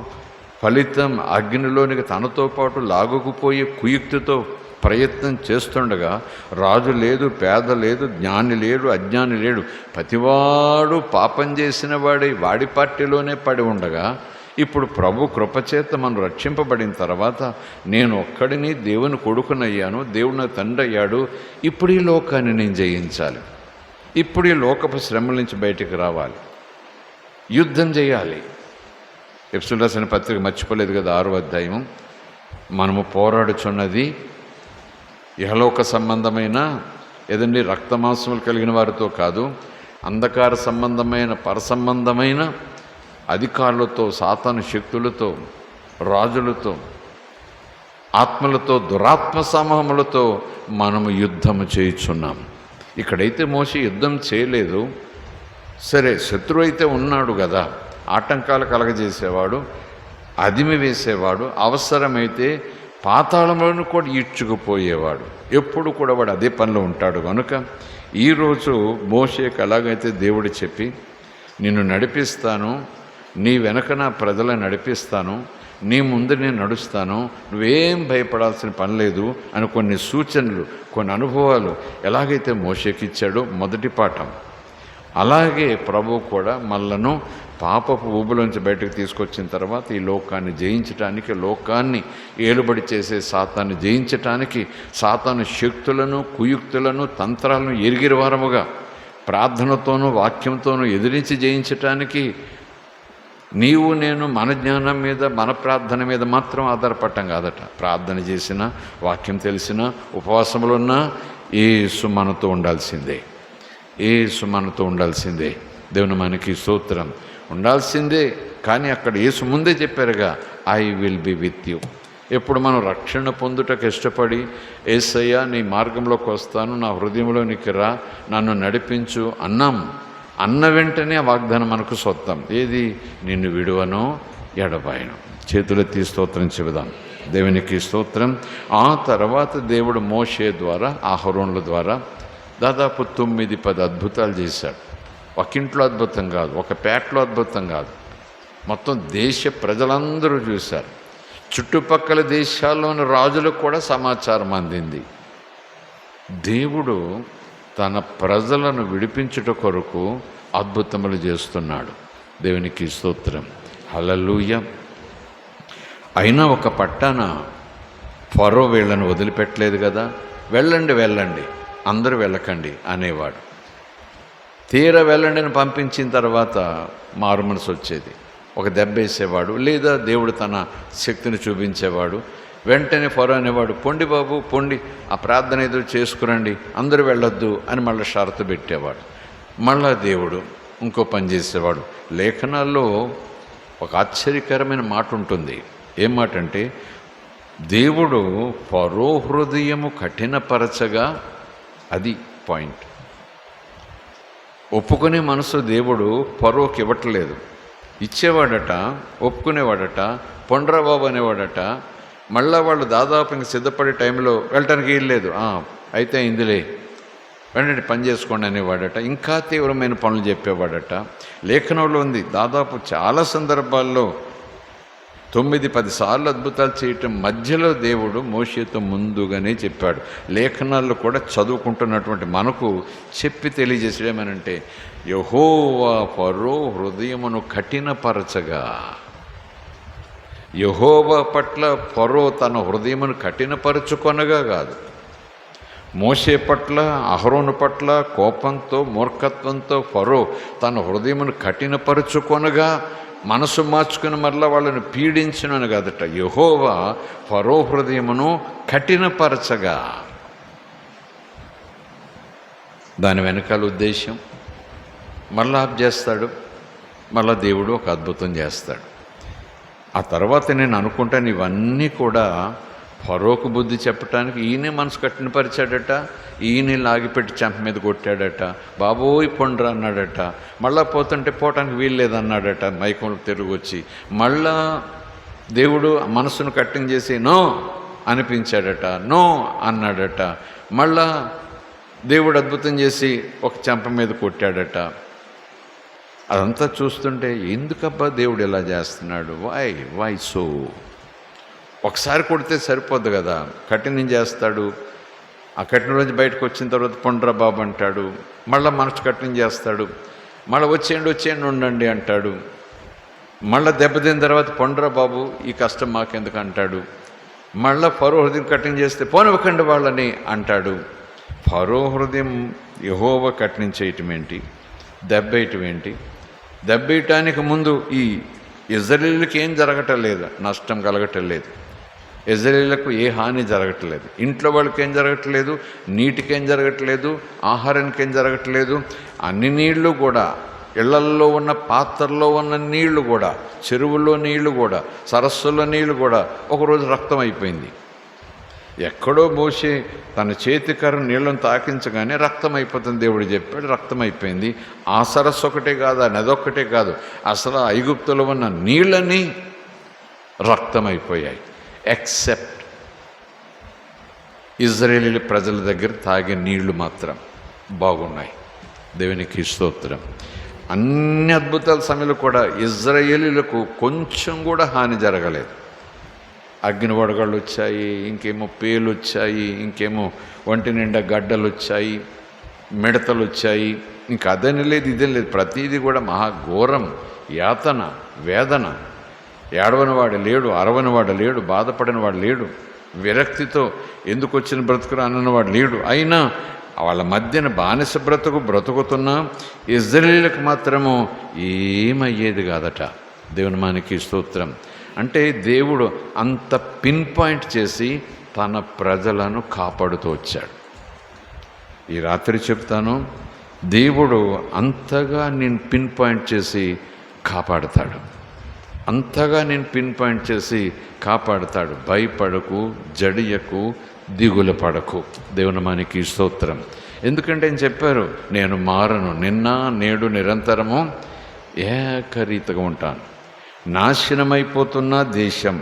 Speaker 1: ఫలితం అగ్నిలోనికి తనతో పాటు లాగుకుపోయే కుయుక్తితో ప్రయత్నం చేస్తుండగా, రాజు లేదు, పేద లేదు, జ్ఞాని లేడు, అజ్ఞాని లేడు, ప్రతివాడు పాపం చేసిన వాడి పార్టీలోనే పడి ఉండగా, ఇప్పుడు ప్రభు కృపచేత మనం రక్షింపబడిన తర్వాత నేను ఒక్కడిని దేవుని కొడుకునయ్యాను, దేవుడు నా తండ్రి అయ్యాడు. ఇప్పుడు ఈ లోకాన్ని నేను జయించాలి, ఇప్పుడు ఈ లోకపు శ్రమల నుంచి బయటికి రావాలి, యుద్ధం చేయాలి. ఎఫెసీయులకు రాసిన పత్రిక మర్చిపోలేదు కదా, 6వ అధ్యాయం. మనము పోరాడుచున్నది ఇహలోక సంబంధమైన ఏదండి రక్తమాంసములు కలిగిన వారితో కాదు, అంధకార సంబంధమైన పరసంబంధమైన అధికారులతో, సాతాను శక్తులతో, రాజులతో, ఆత్మలతో, దురాత్మ సమూహములతో మనము యుద్ధము చేయుచున్నాం. ఇక్కడైతే మోషే యుద్ధం చేయలేదు. సరే, శత్రువు అయితే ఉన్నాడు కదా, ఆటంకాలు కలగజేసేవాడు, అదిమి వేసేవాడు, అవసరమైతే పాతాళంలోనూ కూడా ఈడ్చుకుపోయేవాడు. ఎప్పుడు కూడా వాడు అదే పనిలో ఉంటాడు. కనుక ఈరోజు మోషేకి ఎలాగైతే దేవుడు చెప్పి, నిన్ను నడిపిస్తాను, నీ వెనక నా ప్రజలను నడిపిస్తాను, నీ ముందు నేను నడుస్తాను, నువ్వేం భయపడాల్సిన పని లేదు అని కొన్ని సూచనలు, కొన్ని అనుభవాలు ఎలాగైతే మోషేకి ఇచ్చాడో మొదటి పాఠం, అలాగే ప్రభువు కూడా మనలను పాపపు ఊబులోంచి బయటకు తీసుకొచ్చిన తర్వాత ఈ లోకాన్ని జయించటానికి, లోకాన్ని ఏలుబడి చేసే సాతాన్ని జయించటానికి, సాతాను శక్తులను, కుయుక్తులను, తంత్రాలను ఎరిగిన వారముగా ప్రార్థనతోనూ వాక్యంతోనూ ఎదిరించి జయించటానికి నీవు నేను మన జ్ఞానం మీద, మన ప్రార్థన మీద మాత్రం ఆధారపడటం కాదట. ప్రార్థన చేసినా, వాక్యం తెలిసినా, ఉపవాసములు ఉన్నా యేసు మనతో ఉండాల్సిందే, యేసు మనతో ఉండాల్సిందే. దేవుని మనకి స్తోత్రం. ఉండాల్సిందే. కానీ అక్కడ యేసు ముందే చెప్పారుగా, I will be with you. ఎప్పుడు మనం రక్షణ పొందుటకు ఇష్టపడి, యేసయ్యా నీ మార్గంలోకి వస్తాను, నా హృదయంలో నీకు రా, నన్ను నడిపించు అన్న వెంటనే ఆ వాగ్దానం మనకు సొంతం. ఏది? నిన్ను విడువను, ఎడబాయను. చేతులెత్తి స్తోత్రం చెబుదాం. దేవునికి స్తోత్రం. ఆ తర్వాత దేవుడు మోషే ద్వారా, అహరోనుల ద్వారా దాదాపు 9-10 అద్భుతాలు చేశాడు. ఒక ఇంట్లో అద్భుతం కాదు, ఒక పేటలో అద్భుతం కాదు, మొత్తం దేశ ప్రజలందరూ చూశారు. చుట్టుపక్కల దేశాల్లోని రాజులకు కూడా సమాచారం అందింది. దేవుడు తన ప్రజలను విడిపించుట కొరకు అద్భుతములు చేస్తున్నాడు. దేవునికి స్తోత్రం. హల్లెలూయా. అయినా ఒక పట్టాన ఫరో వీళ్ళను వదిలిపెట్టలేదు కదా. వెళ్ళండి, అందరూ వెళ్ళకండి అనేవాడు. తీర వెళ్ళండి అని పంపించిన తర్వాత మారు మనసు వచ్చేది. ఒక దెబ్బ వేసేవాడు, లేదా దేవుడు తన శక్తిని చూపించేవాడు. వెంటనే ఫరో అనేవాడు, పొండి బాబు పొండి, ఆ ప్రార్థన ఏదో చేసుకురండి, అందరూ వెళ్ళొద్దు అని మళ్ళీ షరతు పెట్టేవాడు. మళ్ళా దేవుడు ఇంకో పని చేసేవాడు. లేఖనాల్లో ఒక ఆశ్చర్యకరమైన మాట ఉంటుంది. ఏం మాట అంటే, దేవుడు ఫరో హృదయము కఠినపరచగా, అది పాయింట్. ఒప్పుకునే మనసు దేవుడు ఫరోకి ఇవ్వట్లేదు. ఇచ్చేవాడట, ఒప్పుకునేవాడట, పొండ్రా బాబు అనేవాడట. మళ్ళా వాళ్ళు దాదాపు ఇంక సిద్ధపడే టైంలో వెళ్ళటానికి వీల్లేదు. అయితే ఇందులే వెంటనే పని చేసుకోండి అనేవాడట. ఇంకా తీవ్రమైన పనులు చెప్పేవాడట. లేఖనంలో ఉంది, దాదాపు చాలా సందర్భాల్లో 9-10 సార్లు అద్భుతాలు చేయటం మధ్యలో దేవుడు మోషేతో ముందుగానే చెప్పాడు. లేఖనాల్లో కూడా చదువుకుంటున్నటువంటి మనకు చెప్పి తెలియజేసేమనంటే, యెహోవా ఫరో హృదయమును కఠినపరచగా. యెహోవా పట్ల ఫరో తన హృదయమును కఠినపరచుకొనగా కాదు, మోషే పట్ల, అహరోను పట్ల కోపంతో, మూర్ఖత్వంతో ఫరో తన హృదయమును కఠినపరచుకొనగా, మనసు మార్చుకుని మరలా వాళ్ళని పీడించునని కాదట. యెహోవా ఫరో హృదయమును కఠినపరచగా. దాని వెనకాల ఉద్దేశం, మళ్ళా ఆప్ చేస్తాడు, మళ్ళా దేవుడు ఒక అద్భుతం చేస్తాడు. ఆ తర్వాత నేను అనుకుంటాను, ఇవన్నీ కూడా ఫరోకు బుద్ధి చెప్పటానికి ఈయనే మనసు కఠినపరిచాడట, ఈయన లాగిపెట్టి చెంప మీద కొట్టాడట, బాబోయ్ పొండ్రా అన్నాడట. మళ్ళా పోతుంటే పోవటానికి వీల్లేదన్నాడట, మైకంలో తిరిగి వచ్చి. మళ్ళా దేవుడు మనసును కఠినం చేసి నో అనిపించాడట, నో అన్నాడట. మళ్ళా దేవుడు అద్భుతం చేసి ఒక చెంప మీద కొట్టాడట. అదంతా చూస్తుంటే ఎందుకబ్బా దేవుడు ఇలా చేస్తున్నాడు? Why so? ఒకసారి కొడితే సరిపోద్దు కదా, కఠినం చేస్తాడు. ఆ కఠిన రోజు బయటకు వచ్చిన తర్వాత పొండ్రా బాబు అంటాడు, మళ్ళీ మనసు కఠినం చేస్తాడు, మళ్ళీ వచ్చేయండి ఉండండి అంటాడు, మళ్ళీ దెబ్బతిన తర్వాత పొండ్రా బాబు ఈ కష్టం మాకెందుకు అంటాడు, మళ్ళీ ఫరో హృదయం కఠినం చేస్తే పోనివ్వకండి వాళ్ళని అంటాడు. ఫరో హృదయం యెహోవా కఠినం చేయటం ఏంటి, దెబ్బేయటం ఏంటి? దెబ్బేయటానికి ముందు ఈ ఇజ్రాయేలుకి ఏం జరగటం లేదు, నష్టం కలగటం లేదు. ఇజ్రాయేలుకు ఏ హాని జరగట్లేదు, ఇంట్లో వాళ్ళకి ఏం జరగట్లేదు, నీటికేం జరగట్లేదు, ఆహారానికి ఏం జరగట్లేదు. అన్ని నీళ్లు కూడా, ఇళ్లల్లో ఉన్న పాత్రల్లో ఉన్న నీళ్లు కూడా, చెరువుల్లో నీళ్లు కూడా, సరస్సుల్లో నీళ్లు కూడా ఒకరోజు రక్తం అయిపోయింది. ఎక్కడో మోషే తన చేతికర్ర నీళ్ళను తాకించగానే రక్తం అయిపోతుంది దేవుడు చెప్పాడు, రక్తం అయిపోయింది. ఆ సరస్సు ఒకటే కాదు, ఆ నది ఒక్కటే కాదు, అసలు ఐగుప్తులో ఉన్న నీళ్ళని రక్తం అయిపోయాయి. ఎక్సెప్ట్ ఇజ్రాయేలీ ప్రజల దగ్గర తాగే నీళ్లు మాత్రం బాగున్నాయి. దేవునికి స్తోత్రం. అన్ని అద్భుతాల సమయంలో కూడా ఇజ్రాయేలీలకు కొంచెం కూడా హాని జరగలేదు. అగ్ని వడగళ్ళు వచ్చాయి, ఇంకేమో పేలు వచ్చాయి, ఇంకేమో ఒంటి నిండా గడ్డలు వచ్చాయి, మిడతలు వచ్చాయి. ఇంకా అదని లేదు, ఇదే లేదు, ప్రతీది కూడా మహాఘోరం, యాతన, వేదన. ఏడవనివాడు లేడు, అరవనివాడు లేడు, బాధపడినవాడు లేడు, విరక్తితో ఎందుకు వచ్చిన బ్రతుకురా అన్నవాడు లేడు. అయినా వాళ్ళ మధ్యన బానిస బ్రతుకుతున్న ఇజ్రాయేలులకు మాత్రము ఏమయ్యేది కాదట. దేవుని మనకి స్తోత్రం. అంటే దేవుడు అంత పిన్ పాయింట్ చేసి తన ప్రజలను కాపాడుతూ వచ్చాడు. ఈ రాత్రి చెప్తాను, దేవుడు అంతగా నేను పిన్ పాయింట్ చేసి కాపాడుతాడు, అంతగా నేను పిన్ పాయింట్ చేసి కాపాడుతాడు. భయపడకు, జడియకు, దిగులు పడకు. దేవుని మనకి స్తోత్రం. ఎందుకంటే ఆయన చెప్పారు, నేను మారను, నిన్న నేడు నిరంతరము ఏకరీతిగా ఉంటాను. నాశనమైపోతున్న దేశం,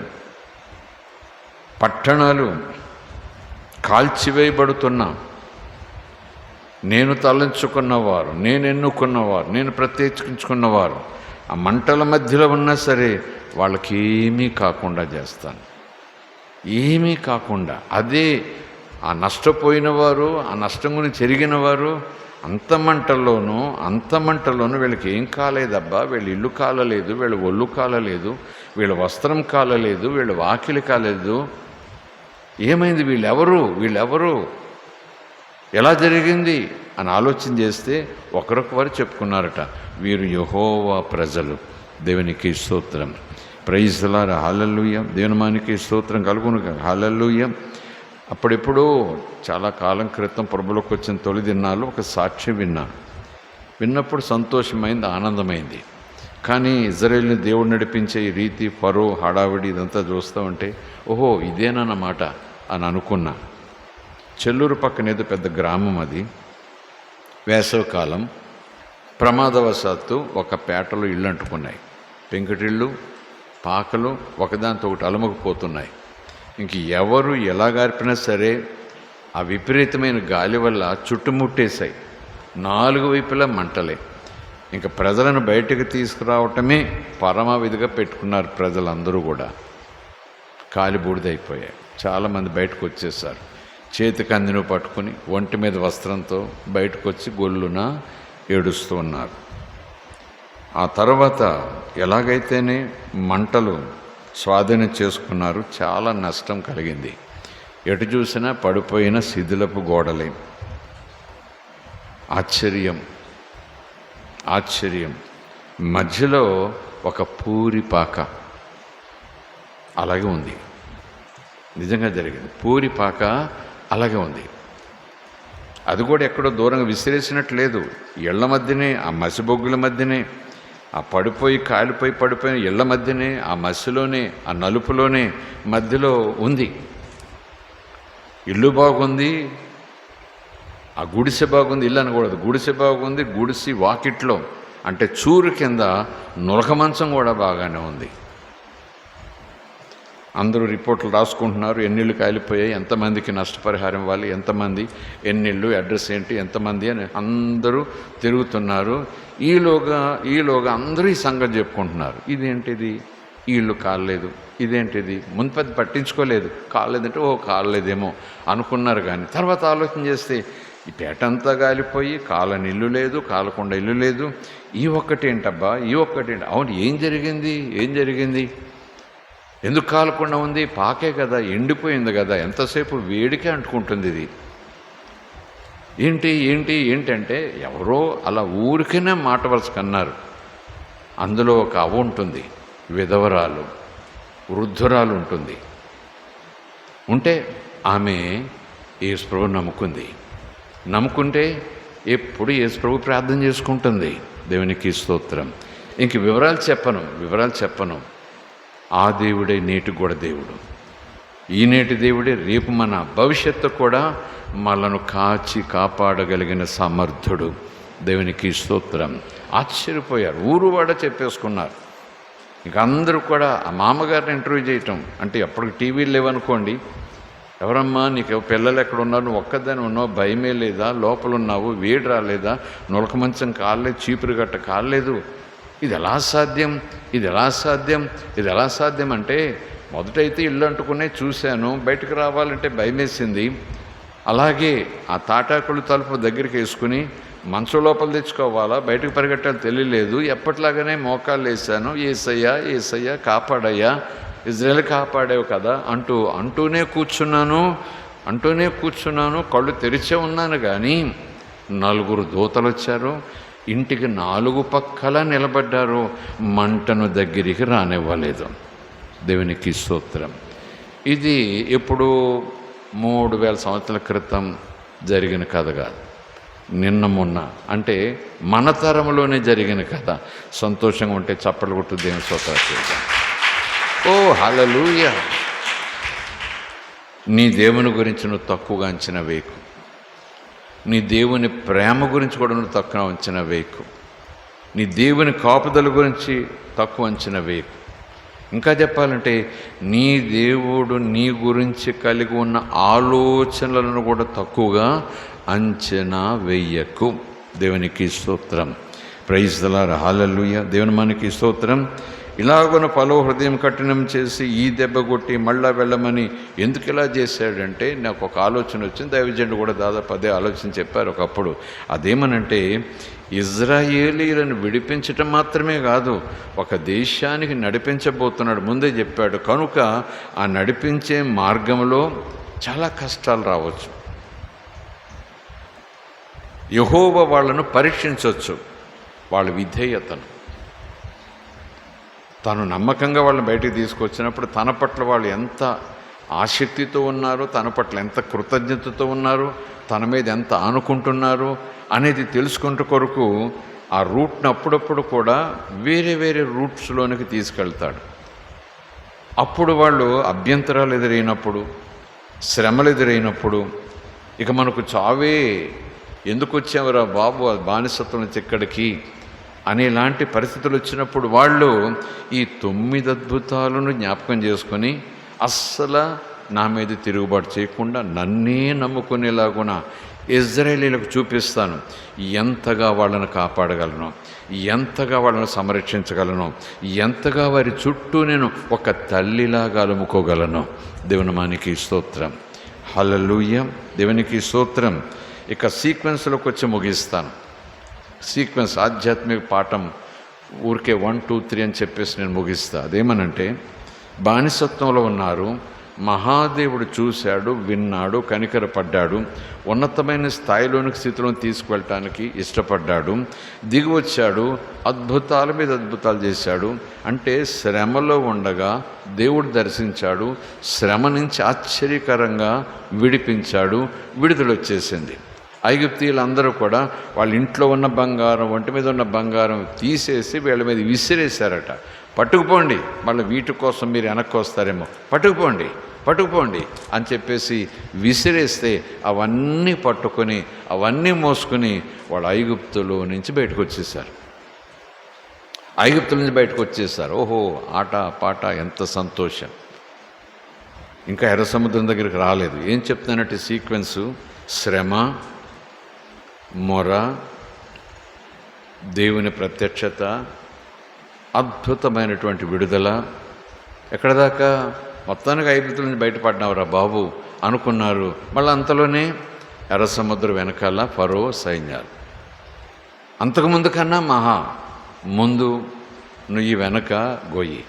Speaker 1: పట్టణాలు కాల్చివేయబడుతున్నా, నేను తలంచుకున్నవారు, నేను ఎన్నుకున్నవారు, నేను ప్రత్యేకించుకున్నవారు ఆ మంటల మధ్యలో ఉన్నా సరే వాళ్ళకి ఏమీ కాకుండా చేస్తాను, ఏమీ కాకుండా. అదే ఆ నష్టపోయిన వారు, ఆ నష్టం గురించి ఎరిగిన వారు అంత మంటల్లోనూ వీళ్ళకి ఏం కాలేదబ్బా, వీళ్ళ ఇల్లు కాలలేదు, వీళ్ళ ఒళ్ళు కాలలేదు, వీళ్ళ వస్త్రం కాలలేదు, వీళ్ళ వాకిలి కాలేదు, ఏమైంది, వీళ్ళెవరు ఎలా జరిగింది అని ఆలోచన చేస్తే ఒకరొకరు చెప్పుకున్నారట, వీరు యెహోవా ప్రజలు. దేవునికి స్తోత్రం. Praise the Lord. హల్లెలూయా. దేవుని మనకి స్తోత్రం కలుగును. హల్లెలూయా. అప్పుడెప్పుడో చాలా కాలం క్రితం ప్రభువులోకి వచ్చిన తొలి దినాల్లో ఒక సాక్ష్యం విన్నప్పుడు సంతోషమైంది, ఆనందమైంది. కానీ ఇజ్రాయేల్ని దేవుడు నడిపించే ఈ రీతి, ఫరో హడావిడి ఇదంతా చూస్తూ ఉంటే ఓహో ఇదేనన్నమాట అని అనుకున్నా. చెల్లూరు పక్కన ఏదో పెద్ద గ్రామం అది. వేసవికాలం ప్రమాదవశాత్తు ఒక పేటలో ఇళ్ళు అంటుకున్నాయి. పెంకుటిళ్ళు, పాకలు ఒకదానితో ఒకటి అలుముకుపోతున్నాయి. ఇంక ఎవరు ఎలా గార్పినా సరే ఆ విపరీతమైన గాలి వల్ల చుట్టుముట్టేశాయి. 4 వైపులా మంటలే. ఇంకా ప్రజలను బయటకు తీసుకురావటమే పరమావిధిగా పెట్టుకున్నారు ప్రజలందరూ కూడా. కాలిబూడిదైపోయాయి. చాలామంది బయటకు వచ్చేసారు. చేతికి అందిను పట్టుకుని ఒంటి మీద వస్త్రంతో బయటకు వచ్చి గొల్లున ఏడుస్తూ ఉన్నారు. ఆ తర్వాత ఎలాగైతేనే మంటలు స్వాధీనం చేసుకున్నారు. చాలా నష్టం కలిగింది. ఎటు చూసినా పడిపోయిన శిథిలపు గోడలే. ఆశ్చర్యం. మధ్యలో ఒక పూరిపాక అలాగే ఉంది. నిజంగా జరిగింది. పూరిపాక అలాగే ఉంది. అది కూడా ఎక్కడో దూరంగా విసిరేసినట్టు లేదు. ఇళ్ల మధ్యనే, ఆ మసిబొగ్గుల మధ్యనే, ఆ కాలిపోయిన ఇళ్ల మధ్యనే, ఆ మసిలోనే, ఆ నలుపులోనే మధ్యలో ఉంది. ఇల్లు బాగుంది, ఆ గుడిసె బాగుంది. ఇల్లు అనకూడదు, గుడిసె బాగుంది. గుడిసి వాకిట్లో అంటే చూరు కింద నులక మంచం కూడా బాగానే ఉంది. అందరూ రిపోర్ట్లు రాసుకుంటున్నారు. ఎన్నిళ్ళు కాలిపోయాయి, ఎంతమందికి నష్టపరిహారం ఇవ్వాలి, ఎంతమంది, ఎన్నిళ్ళు, అడ్రస్ ఏంటి, ఎంతమంది అని అందరూ తిరుగుతున్నారు. ఈలోగా అందరూ ఈ సంగతి చెప్పుకుంటున్నారు. ఇదేంటిది, ఈ ఇల్లు కాలేదు, ఇదేంటిది, మున్పది పట్టించుకోలేదు. కాలేదంటే కాలేదేమో అనుకున్నారు. కానీ తర్వాత ఆలోచన చేస్తే ఈ పేట అంతా కాలిపోయి కాలని ఇల్లు లేదు, కాలకుండా ఇల్లు లేదు. ఈ ఒక్కటేంటబ్బా, అవును ఏం జరిగింది, ఎందుకు కాలకుండా ఉంది? పాకే కదా, ఎండిపోయింది కదా, ఎంతసేపు వేడికే అంటుకుంటుంది. ఇది ఏంటంటే ఎవరో అలా ఊరికనే మాట వరుసకన్నారు. అందులో ఒక అవ్వ ఉంటుంది, విధవరాలు, వృద్ధురాలు ఉంటుంది. ఉంటే ఆమె యేసుప్రభు నమ్ముకుంటే ఎప్పుడు యేసుప్రభు ప్రార్థన చేసుకుంటుంది. దేవునికి స్తోత్రం. ఇంక వివరాలు చెప్పను. ఆ దేవుడే నేటి కూడా దేవుడు. ఈ నేటి దేవుడే రేపు మన భవిష్యత్తు కూడా మనను కాపాడగలిగిన సమర్థుడు. దేవునికి స్తోత్రం. ఆశ్చర్యపోయారు. ఊరువాడ చెప్పేసుకున్నారు. ఇక అందరూ కూడా ఆ మామగారిని ఇంటర్వ్యూ చేయటం. అంటే అప్పటికి టీవీలు లేవనుకోండి. ఎవరమ్మా నీకు పిల్లలు ఎక్కడ ఉన్నారు, నువ్వు ఒక్కదాని ఉన్నావు, భయమే లేదా, లోపల ఉన్నావు, వేడి రాలేదా, నులక మంచం కాలేదు, చీపురు గట్ట కాలేదు, ఇది ఎలా సాధ్యం అంటే మొదటైతే ఇల్లు అంటుకునే చూశాను, బయటకు రావాలంటే భయమేసింది. అలాగే ఆ తాటాకులు తలుపు దగ్గరికి వేసుకుని మంచం లోపల తెచ్చుకోవాలా, బయటకు పరిగెట్టాలి తెలియలేదు. ఎప్పటిలాగానే మోకాళ్ళు వేసాను, ఏసయ్యా కాపాడయ్యా, ఇజ్రాయేల్ కాపాడేవు కదా అంటూనే కూర్చున్నాను. కళ్ళు తెరిచే ఉన్నాను. కానీ 4 దూతలు వచ్చారు. ఇంటికి 4 పక్కలా నిలబడ్డారు. మంటను దగ్గరికి రానివ్వలేదు. దేవునికి స్తోత్రం. ఇది ఎప్పుడు 3000 సంవత్సరాల క్రితం జరిగిన కథ కాదు. నిన్న మొన్న అంటే మన తరంలోనే జరిగిన కథ. సంతోషంగా ఉంటే చప్పట్లు కొట్టు దేవుని స్తోత్రం చేద్దాం. ఓ హల్లెలూయా. నీ దేవుని గురించి నువ్వు తక్కువగా అంచనా వేయకు. నీ దేవుని ప్రేమ గురించి కూడా నువ్వు తక్కువ అంచనా వేయకు. నీ దేవుని కాపుదల గురించి తక్కువ అంచనా వేయకు. ఇంకా చెప్పాలంటే నీ దేవుడు నీ గురించి కలిగి ఉన్న ఆలోచనలను కూడా తక్కువగా అంచనా వేయకు. దేవునికి స్తోత్రం. Praise the Lord. హల్లెలూయా. దేవుని మనకి స్తోత్రం. ఇలాగొన పలో హృదయం కఠినం చేసి ఈ దెబ్బ కొట్టి మళ్ళా వెళ్ళమని ఎందుకు ఇలా చేశాడంటే నాకు ఒక ఆలోచన వచ్చింది. దైవజనుడు కూడా దాదాపు అదే ఆలోచన చెప్పారు ఒకప్పుడు. అదేమనంటే ఇజ్రాయేలీలను విడిపించటం మాత్రమే కాదు, ఒక దేశానికి నడిపించబోతున్నాడు ముందే చెప్పాడు. కనుక ఆ నడిపించే మార్గంలో చాలా కష్టాలు రావచ్చు. యెహోవా వాళ్ళను పరీక్షించవచ్చు, వాళ్ళ విధేయతను. తను నమ్మకంగా వాళ్ళని బయటికి తీసుకొచ్చినప్పుడు తన పట్ల వాళ్ళు ఎంత ఆసక్తితో ఉన్నారు, తన పట్ల ఎంత కృతజ్ఞతతో ఉన్నారు, తన మీద ఎంత ఆనుకుంటున్నారు అనేది తెలుసుకుంటూ కొరకు ఆ రూట్ని అప్పుడప్పుడు కూడా వేరే వేరే రూట్స్లోనికి తీసుకెళ్తాడు. అప్పుడు వాళ్ళు అభ్యంతరాలు ఎదురైనప్పుడు, శ్రమలు ఎదురైనప్పుడు, ఇక మనకు చావే, ఎందుకు వచ్చావురా బాబు ఆ బానిసత్వం నుంచి ఇక్కడికి అనేలాంటి పరిస్థితులు వచ్చినప్పుడు వాళ్ళు ఈ 9 అద్భుతాలను జ్ఞాపకం చేసుకొని అస్సలు నా మీద తిరుగుబాటు చేయకుండా నన్నే నమ్ముకునేలాగున ఇజ్రాయేలీలకు చూపిస్తాను, ఎంతగా వాళ్ళను కాపాడగలను, ఎంతగా వాళ్ళను సంరక్షించగలను, ఎంతగా వారి చుట్టూ నేను ఒక తల్లిలాగా అలుముకోగలను. దేవునికి స్తోత్రం, హల్లెలూయా, దేవునికి స్తోత్రం. ఇక సీక్వెన్స్లోకి వచ్చి ముగిస్తాను. సీక్వెన్స్ ఆధ్యాత్మిక పాఠం ఊరికే 1, 2, 3 అని చెప్పేసి నేను ముగిస్తా. అదేమనంటే, బానిసత్వంలో ఉన్నారు, మహాదేవుడు చూశాడు, విన్నాడు, కనికరపడ్డాడు, ఉన్నతమైన స్థాయిలోనికి స్థితిలో తీసుకువెళ్ళటానికి ఇష్టపడ్డాడు, దిగి వచ్చాడు, అద్భుతాల మీద అద్భుతాలు చేశాడు. అంటే శ్రమలో ఉండగా దేవుడు దర్శించాడు, శ్రమ నుంచి ఆశ్చర్యకరంగా విడిపించాడు, విడుదల వచ్చేసింది. ఐగుప్తీయులందరూ కూడా వాళ్ళ ఇంట్లో ఉన్న బంగారం, ఒంటి మీద ఉన్న బంగారం తీసేసి వీళ్ళ మీద విసిరేశారట. పట్టుకుపోండి, మళ్ళీ వీటి కోసం మీరు వెనక్కి వస్తారేమో, పట్టుకుపోండి అని చెప్పేసి విసిరేస్తే అవన్నీ పట్టుకొని అవన్నీ మోసుకొని వాళ్ళు ఐగుప్తులో నుంచి బయటకు వచ్చేసారు. ఓహో, ఆట పాట, ఎంత సంతోషం. ఇంకా ఎర్ర సముద్రం దగ్గరికి రాలేదు. ఏం చెప్తున్నట్టు సీక్వెన్సు: శ్రమ, మొర, దేవుని ప్రత్యక్షత, అద్భుతమైనటువంటి విడుదల. ఎక్కడ దాకా? మొత్తానికి ఐగుప్తుల నుంచి బయటపడినవరా బాబు అనుకున్నారు. మళ్ళీ అంతలోనే ఎర్ర సముద్రం వెనకాల ఫరో సైన్యాలు. అంతకుముందు కన్నా ముందు నువ్వు వెనక గొయ్యి,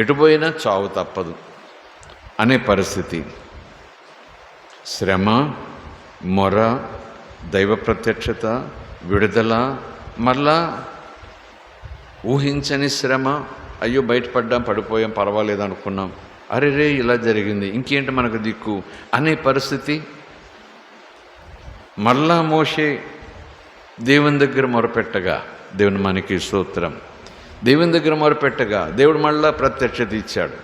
Speaker 1: ఎటుపోయినా చావు తప్పదు అనే పరిస్థితి. శ్రమ, మొర, దైవ ప్రత్యక్షత, విడుదల, మళ్ళా ఊహించని శ్రమ. అయ్యో బయటపడ్డాం, పడిపోయాం, పర్వాలేదు అనుకున్నాం, అరే ఇలా జరిగింది, ఇంకేంటి మనకు దిక్కు అనే పరిస్థితి. మళ్ళా మోషే దేవుని దగ్గర మొరపెట్టగా, దేవుని మనకి స్తోత్రం, దేవుని దగ్గర మొరపెట్టగా దేవుడు మళ్ళా ప్రత్యక్షత ఇచ్చాడు.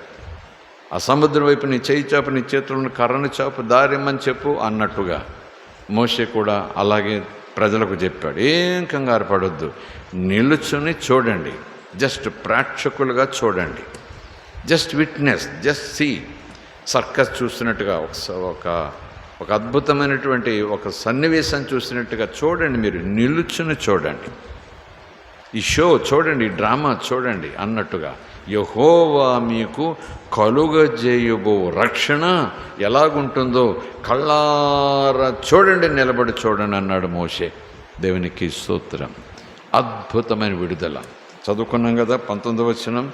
Speaker 1: ఆ సముద్రం వైపు నీ చేయి చాపు, నీ చేతులను కర్రను చాపు, దారిమ్మని చెప్పు అన్నట్టుగా మోషే కూడా అలాగే ప్రజలకు చెప్పాడు. ఏం కంగారు పడొద్దు, నిలుచుని చూడండి, జస్ట్ ప్రేక్షకులుగా చూడండి, just witness, just see. Circus చూసినట్టుగా ఒక అద్భుతమైనటువంటి ఒక సన్నివేశం చూసినట్టుగా చూడండి, మీరు నిలుచుని చూడండి, ఈ షో చూడండి, ఈ డ్రామా చూడండి అన్నట్టుగా యెహోవా మీకు కలుగజేయబో రక్షణ ఎలాగుంటుందో కళ్ళారా చూడండి, నిలబడి చూడండి అన్నాడు మోషే. దేవునికి స్తోత్రం. అద్భుతమైన విడుదల చదువుకున్నాం కదా. 19వ వచనం: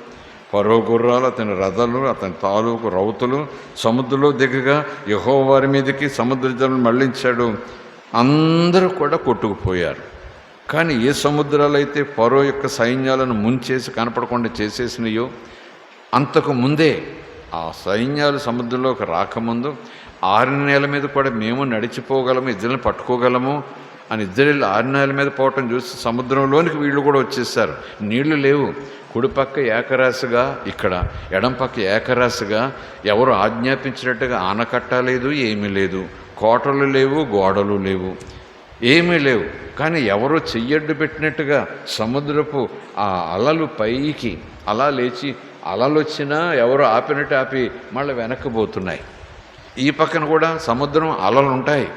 Speaker 1: ఫరో గుర్రాలు, అతని రథాలు, అతని తాలూకు రౌతులు సముద్రంలో దిగగా యెహోవా వారి మీదకి సముద్ర జలం మళ్లించాడు, అందరూ కూడా కొట్టుకుపోయారు. కానీ ఏ సముద్రాలైతే ఫరో యొక్క సైన్యాలను ముంచేసి కనపడకుండా చేసేసినాయో, అంతకు ముందే ఆ సైన్యాలు సముద్రంలోకి రాకముందు 6 నెలల మీద కూడా మేము నడిచిపోగలము, ఇజ్రాయేలుని పట్టుకోగలము అని ఇజ్రాయేలు 6 నెలల మీద పోవటం చూసి సముద్రంలోనికి వీళ్ళు కూడా వచ్చేసారు. నీళ్లు లేవు, కుడిపక్క ఏకరాశిగా, ఇక్కడ ఎడంపక్క ఏకరాశిగా, ఎవరు ఆజ్ఞాపించినట్టుగా ఆనకట్ట లేదు, ఏమీ లేదు, కోటలు లేవు, గోడలు లేవు, ఏమీ లేవు. కానీ ఎవరో చెయ్యడ్డు పెట్టినట్టుగా సముద్రపు ఆ అలలు పైకి అలా లేచి, అలలు వచ్చినా ఎవరో ఆపినట్టు ఆపి మళ్ళీ వెనక్కిపోతున్నాయి. ఈ పక్కన కూడా సముద్రం అలలు ఉంటాయి,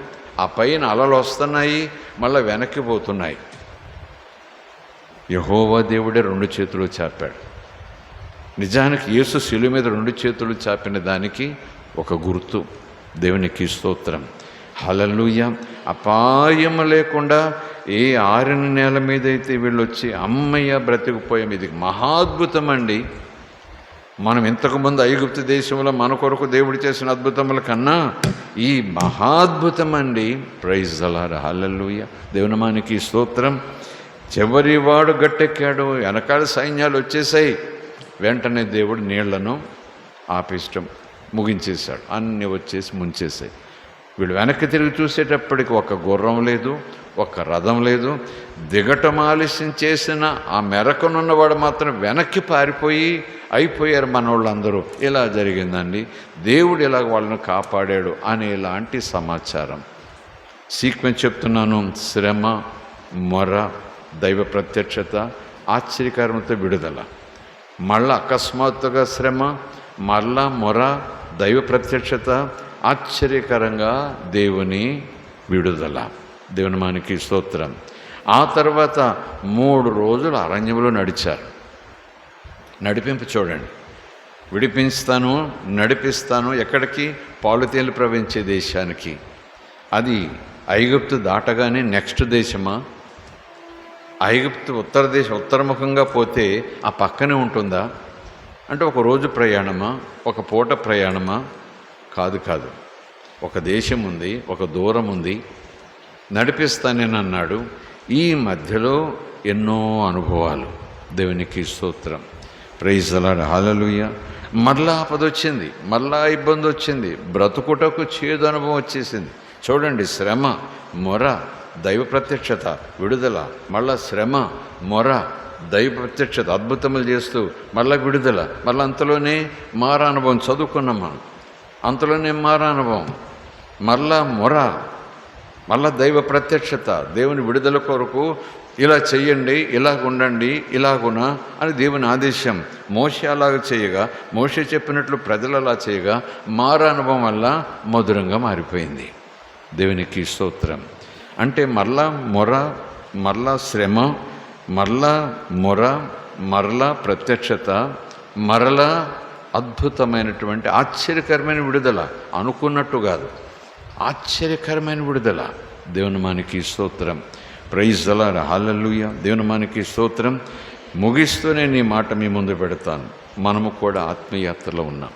Speaker 1: ఆ పైన అలలు వస్తున్నాయి, మళ్ళీ వెనక్కిపోతున్నాయి. యెహోవా దేవుడే 2 చేతులు చాపాడు. నిజానికి యేసు శిలువ మీద 2 చేతులు చాపిన దానికి ఒక గుర్తు. దేవునికి స్తోత్రం, హల్లెలూయా. అపాయము లేకుండా ఏ 6 నెలల మీద అయితే వీళ్ళు వచ్చి అమ్మయ్య బ్రతికిపోయాం, ఇది మహాద్భుతం అండి. మనం ఇంతకుముందు ఐగుప్తు దేశంలో మన కొరకు దేవుడు చేసిన అద్భుతముల కన్నా ఈ మహాద్భుతం అండి. ప్రైజ్ ది లార్డ్, హల్లెలూయా. దేవునామానికి స్తోత్రం. చివరివాడు గట్టెక్కాడు, వెనకాల సైన్యాలు వచ్చేసాయి. వెంటనే దేవుడు నీళ్లను ఆపిష్టం ముగించేశాడు, అన్నీ వచ్చేసి ముంచేసాయి. వీళ్ళు వెనక్కి తిరిగి చూసేటప్పటికి ఒక గుర్రం లేదు, ఒక రథం లేదు. దిగటం ఆలస్యం చేసిన ఆ మెరకనున్నవాడు మాత్రం వెనక్కి పారిపోయి అయిపోయారు మనోళ్ళందరూ. ఇలా జరిగిందండి, దేవుడు ఇలాగ వాళ్ళని కాపాడాడు అనేలాంటి సమాచారం. సీక్వెన్స్ చెప్తున్నాను. శ్రమ, మొర, దైవ ప్రత్యక్షత, ఆశ్చర్యకరంతో విడుదల. మళ్ళా అకస్మాత్తుగా శ్రమ, మళ్ళా మొర, దైవ ప్రత్యక్షత, ఆశ్చర్యకరంగా దేవుని విడుదల. దేవుని మనకి స్తోత్రం. ఆ తర్వాత 3 రోజులు అరణ్యంలో నడిచారు. నడిపింపు చూడండి. విడిపిస్తాను, నడిపిస్తాను. ఎక్కడికి? పాలుతేలు ప్రవహించే దేశానికి. అది ఐగుప్తు దాటగానే నెక్స్ట్ దేశమా? ఐగుప్తు ఉత్తరముఖంగా పోతే ఆ పక్కనే ఉంటుందా? అంటే ఒక రోజు ప్రయాణమా, ఒక పూట ప్రయాణమా? కాదు. ఒక దేశం ఉంది, ఒక దూరం ఉంది. నడిపిస్తానేనన్నాడు. ఈ మధ్యలో ఎన్నో అనుభవాలు. దేవునికి స్తోత్రం. ప్రైజ్ ది లార్డ్, హల్లెలూయా. మరలా ఆపదొచ్చింది, మరలా ఇబ్బంది వచ్చింది, బ్రతుకుటకు చేదు అనుభవం వచ్చేసింది. చూడండి, శ్రమ, మొర, దైవ ప్రత్యక్షత, విడుదల. మళ్ళా శ్రమ, మొర, దైవ ప్రత్యక్షత, అద్భుతములు చేస్తూ మళ్ళా విడుదల. మళ్ళీ అంతలోనే మారానుభవం. చదువుకున్నాం మనం. అంతలోనే మారానుభవం, మళ్ళా మొర, మళ్ళా దైవ ప్రత్యక్షత, దేవుని విడుదల కొరకు ఇలా చెయ్యండి, ఇలాగ ఉండండి, ఇలాగునా అని దేవుని ఆదేశం. మోషే అలాగ చేయగా, మోషే చెప్పినట్లు ప్రజలు అలా చేయగా మారానుభవం వల్ల మధురంగా మారిపోయింది. దేవునికి స్తోత్రం. అంటే మరలా మొర, మరలా శ్రమ, మరలా మొర, మరలా ప్రత్యక్షత, మరలా అద్భుతమైనటువంటి ఆశ్చర్యకరమైన విడుదల. అనుకున్నట్టు కాదు, ఆశ్చర్యకరమైన విడుదల. దేవుని మనకి స్తోత్రం. Praise the Lord, hallelujah. దేవుని మనకి స్తోత్రం. ముగిస్తూనే నీ మాట మీ ముందు పెడతాను. మనము కూడా ఆత్మీయతలో ఉన్నాం.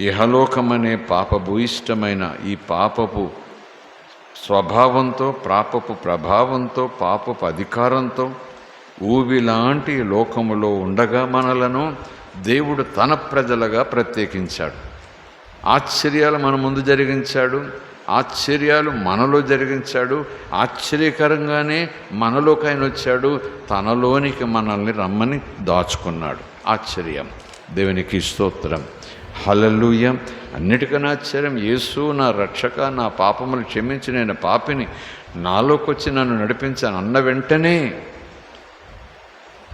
Speaker 1: ఇహలోకమనే పాపభూయిష్టమైన ఈ పాపపు స్వభావంతో, పాపపు ప్రభావంతో, పాపపు అధికారంతో ఊబిలాంటి లోకములో ఉండగా మనలను దేవుడు తన ప్రజలుగా ప్రత్యేకించాడు. ఆశ్చర్యాలు మన ముందు జరిగించాడు, ఆశ్చర్యాలు మనలో జరిగించాడు. ఆశ్చర్యకరంగానే మనలోకి ఆయన వచ్చాడు. తనలోనికి మనల్ని రమ్మని దాచుకున్నాడు. ఆశ్చర్యం. దేవునికి స్తోత్రం, హల్లెలూయా. అన్నిటికన్నా ఆశ్చర్యం, యేసు నా రక్షక, నా పాపములు క్షమించి నేను పాపిని, నాలోకి వచ్చి నన్ను నడిపించాను అన్న వెంటనే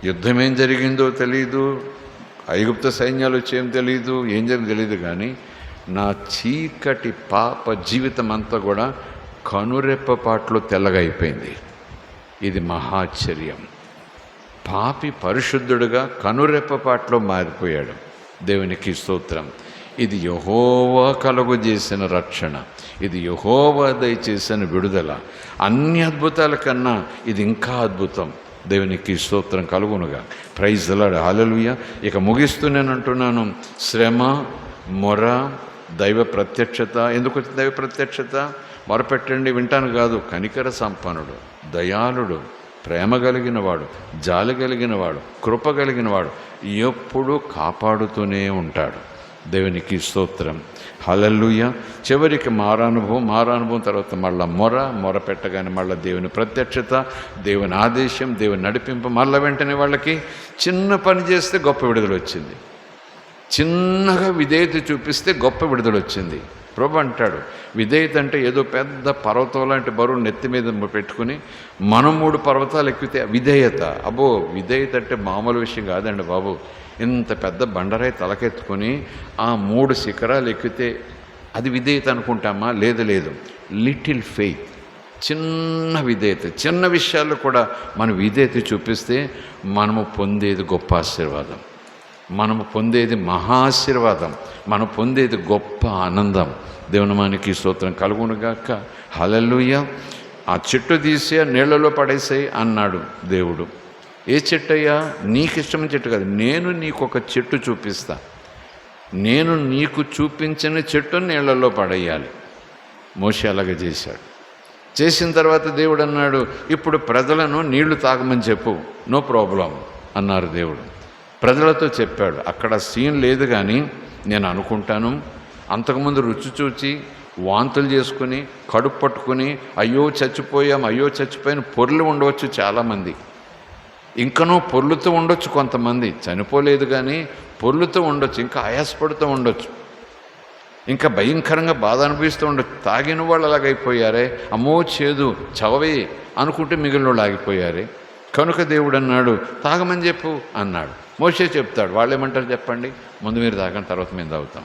Speaker 1: యుద్ధం ఏం జరిగిందో తెలియదు, ఐగుప్త సైన్యాలు వచ్చేం తెలియదు, ఏం జరిగిందో తెలియదు. కానీ నా చీకటి పాప జీవితం అంతా కూడా కనురెప్పపాట్లో తెల్లగా అయిపోయింది. ఇది మహాశ్చర్యం. పాపి పరిశుద్ధుడుగా కనురెప్పపాట్లో మారిపోయాడు. దేవునికి స్తోత్రం. ఇది యెహోవా కలుగజేసిన రక్షణ, ఇది యెహోవా దయచేసిన విడుదల. అన్ని అద్భుతాల కన్నా ఇది ఇంకా అద్భుతం. దేవునికి స్తోత్రం కలుగునుగా. ప్రైజ్ ది లార్డ్, హల్లెలూయా. ఇక ముగిస్తూ నేను అంటున్నాను, శ్రమ, మొర, దైవ ప్రత్యక్షత. ఎందుకు వచ్చింది దైవ ప్రత్యక్షత? మొరపెట్టండి వింటాను కాదు. కనికర సంపన్నుడు, దయాళుడు, ప్రేమ కలిగినవాడు, జాలి కలిగినవాడు, కృప కలిగినవాడు, ఎప్పుడూ కాపాడుతూనే ఉంటాడు. దేవునికి స్తోత్రం, హల్లెలూయా. చివరికి మారానుభవం తర్వాత మళ్ళీ మొర పెట్టగానే మళ్ళీ దేవుని ప్రత్యక్షత, దేవుని ఆదేశం, దేవుని నడిపింపు. మళ్ళీ వెంటనే వాళ్ళకి చిన్న పని చేస్తే గొప్ప విడుదల వచ్చింది. చిన్నగా విధేయత చూపిస్తే గొప్ప విడుదల వచ్చింది. ప్రభు అంటాడు, విధేయత అంటే ఏదో పెద్ద పర్వతం లాంటి బరువు నెత్తి మీద పెట్టుకుని మనం 3 పర్వతాలు ఎక్కితే విధేయత. అబ్బో, విధేయత అంటే మామూలు విషయం కాదండి బాబు. ఇంత పెద్ద బండరాయి తలకెత్తుకొని ఆ 3 శిఖరాలు ఎక్కితే అది విధేయత అనుకుంటామా? లేదు. లిటిల్ ఫెయిత్, చిన్న విధేయత. చిన్న విషయాల్లో కూడా మనం విధేయత చూపిస్తే మనము పొందేది గొప్ప ఆశీర్వాదం, మనము పొందేది మహాశీర్వాదం, మనం పొందేది గొప్ప ఆనందం. దేవుని మనకి స్తోత్రం కలుగునుగాక, హల్లెలూయా. ఆ చెట్టు తీసి నీళ్లలో పడేసాయి అన్నాడు దేవుడు. ఏ చెట్టు అయ్యా? నీకు ఇష్టమైన చెట్టు కాదు, నేను నీకు ఒక చెట్టు చూపిస్తా. నేను నీకు చూపించిన చెట్టు నీళ్లలో పడేయాలి. మోషే అలాగే చేశాడు. చేసిన తర్వాత దేవుడు అన్నాడు, ఇప్పుడు ప్రజలను నీళ్లు తాగమని చెప్పు, నో ప్రాబ్లం అన్నారు దేవుడు. ప్రజలతో చెప్పాడు. అక్కడ సీన్ లేదు, కానీ నేను అనుకుంటాను అంతకుముందు రుచి చూచి వాంతులు చేసుకుని కడుపు పట్టుకుని అయ్యో చచ్చిపోయాను పొర్లు ఉండవచ్చు చాలామంది. ఇంకనూ పొర్లుతూ ఉండొచ్చు కొంతమంది, చనిపోలేదు కానీ పొర్లుతూ ఉండొచ్చు, ఇంకా ఆయాసపడుతూ ఉండొచ్చు, ఇంకా భయంకరంగా బాధ అనిపిస్తూ ఉండొచ్చు. తాగిన వాళ్ళు అలాగైపోయారే, అమ్మో చేదు చవవే అనుకుంటే మిగిలిన వాళ్ళు ఆగిపోయారే. కనుక దేవుడు అన్నాడు తాగమని చెప్పు అన్నాడు. మోషే చెప్తాడు, వాళ్ళు ఏమంటారు చెప్పండి, ముందు మీరు తాగండి తర్వాత మేము తాగుతాం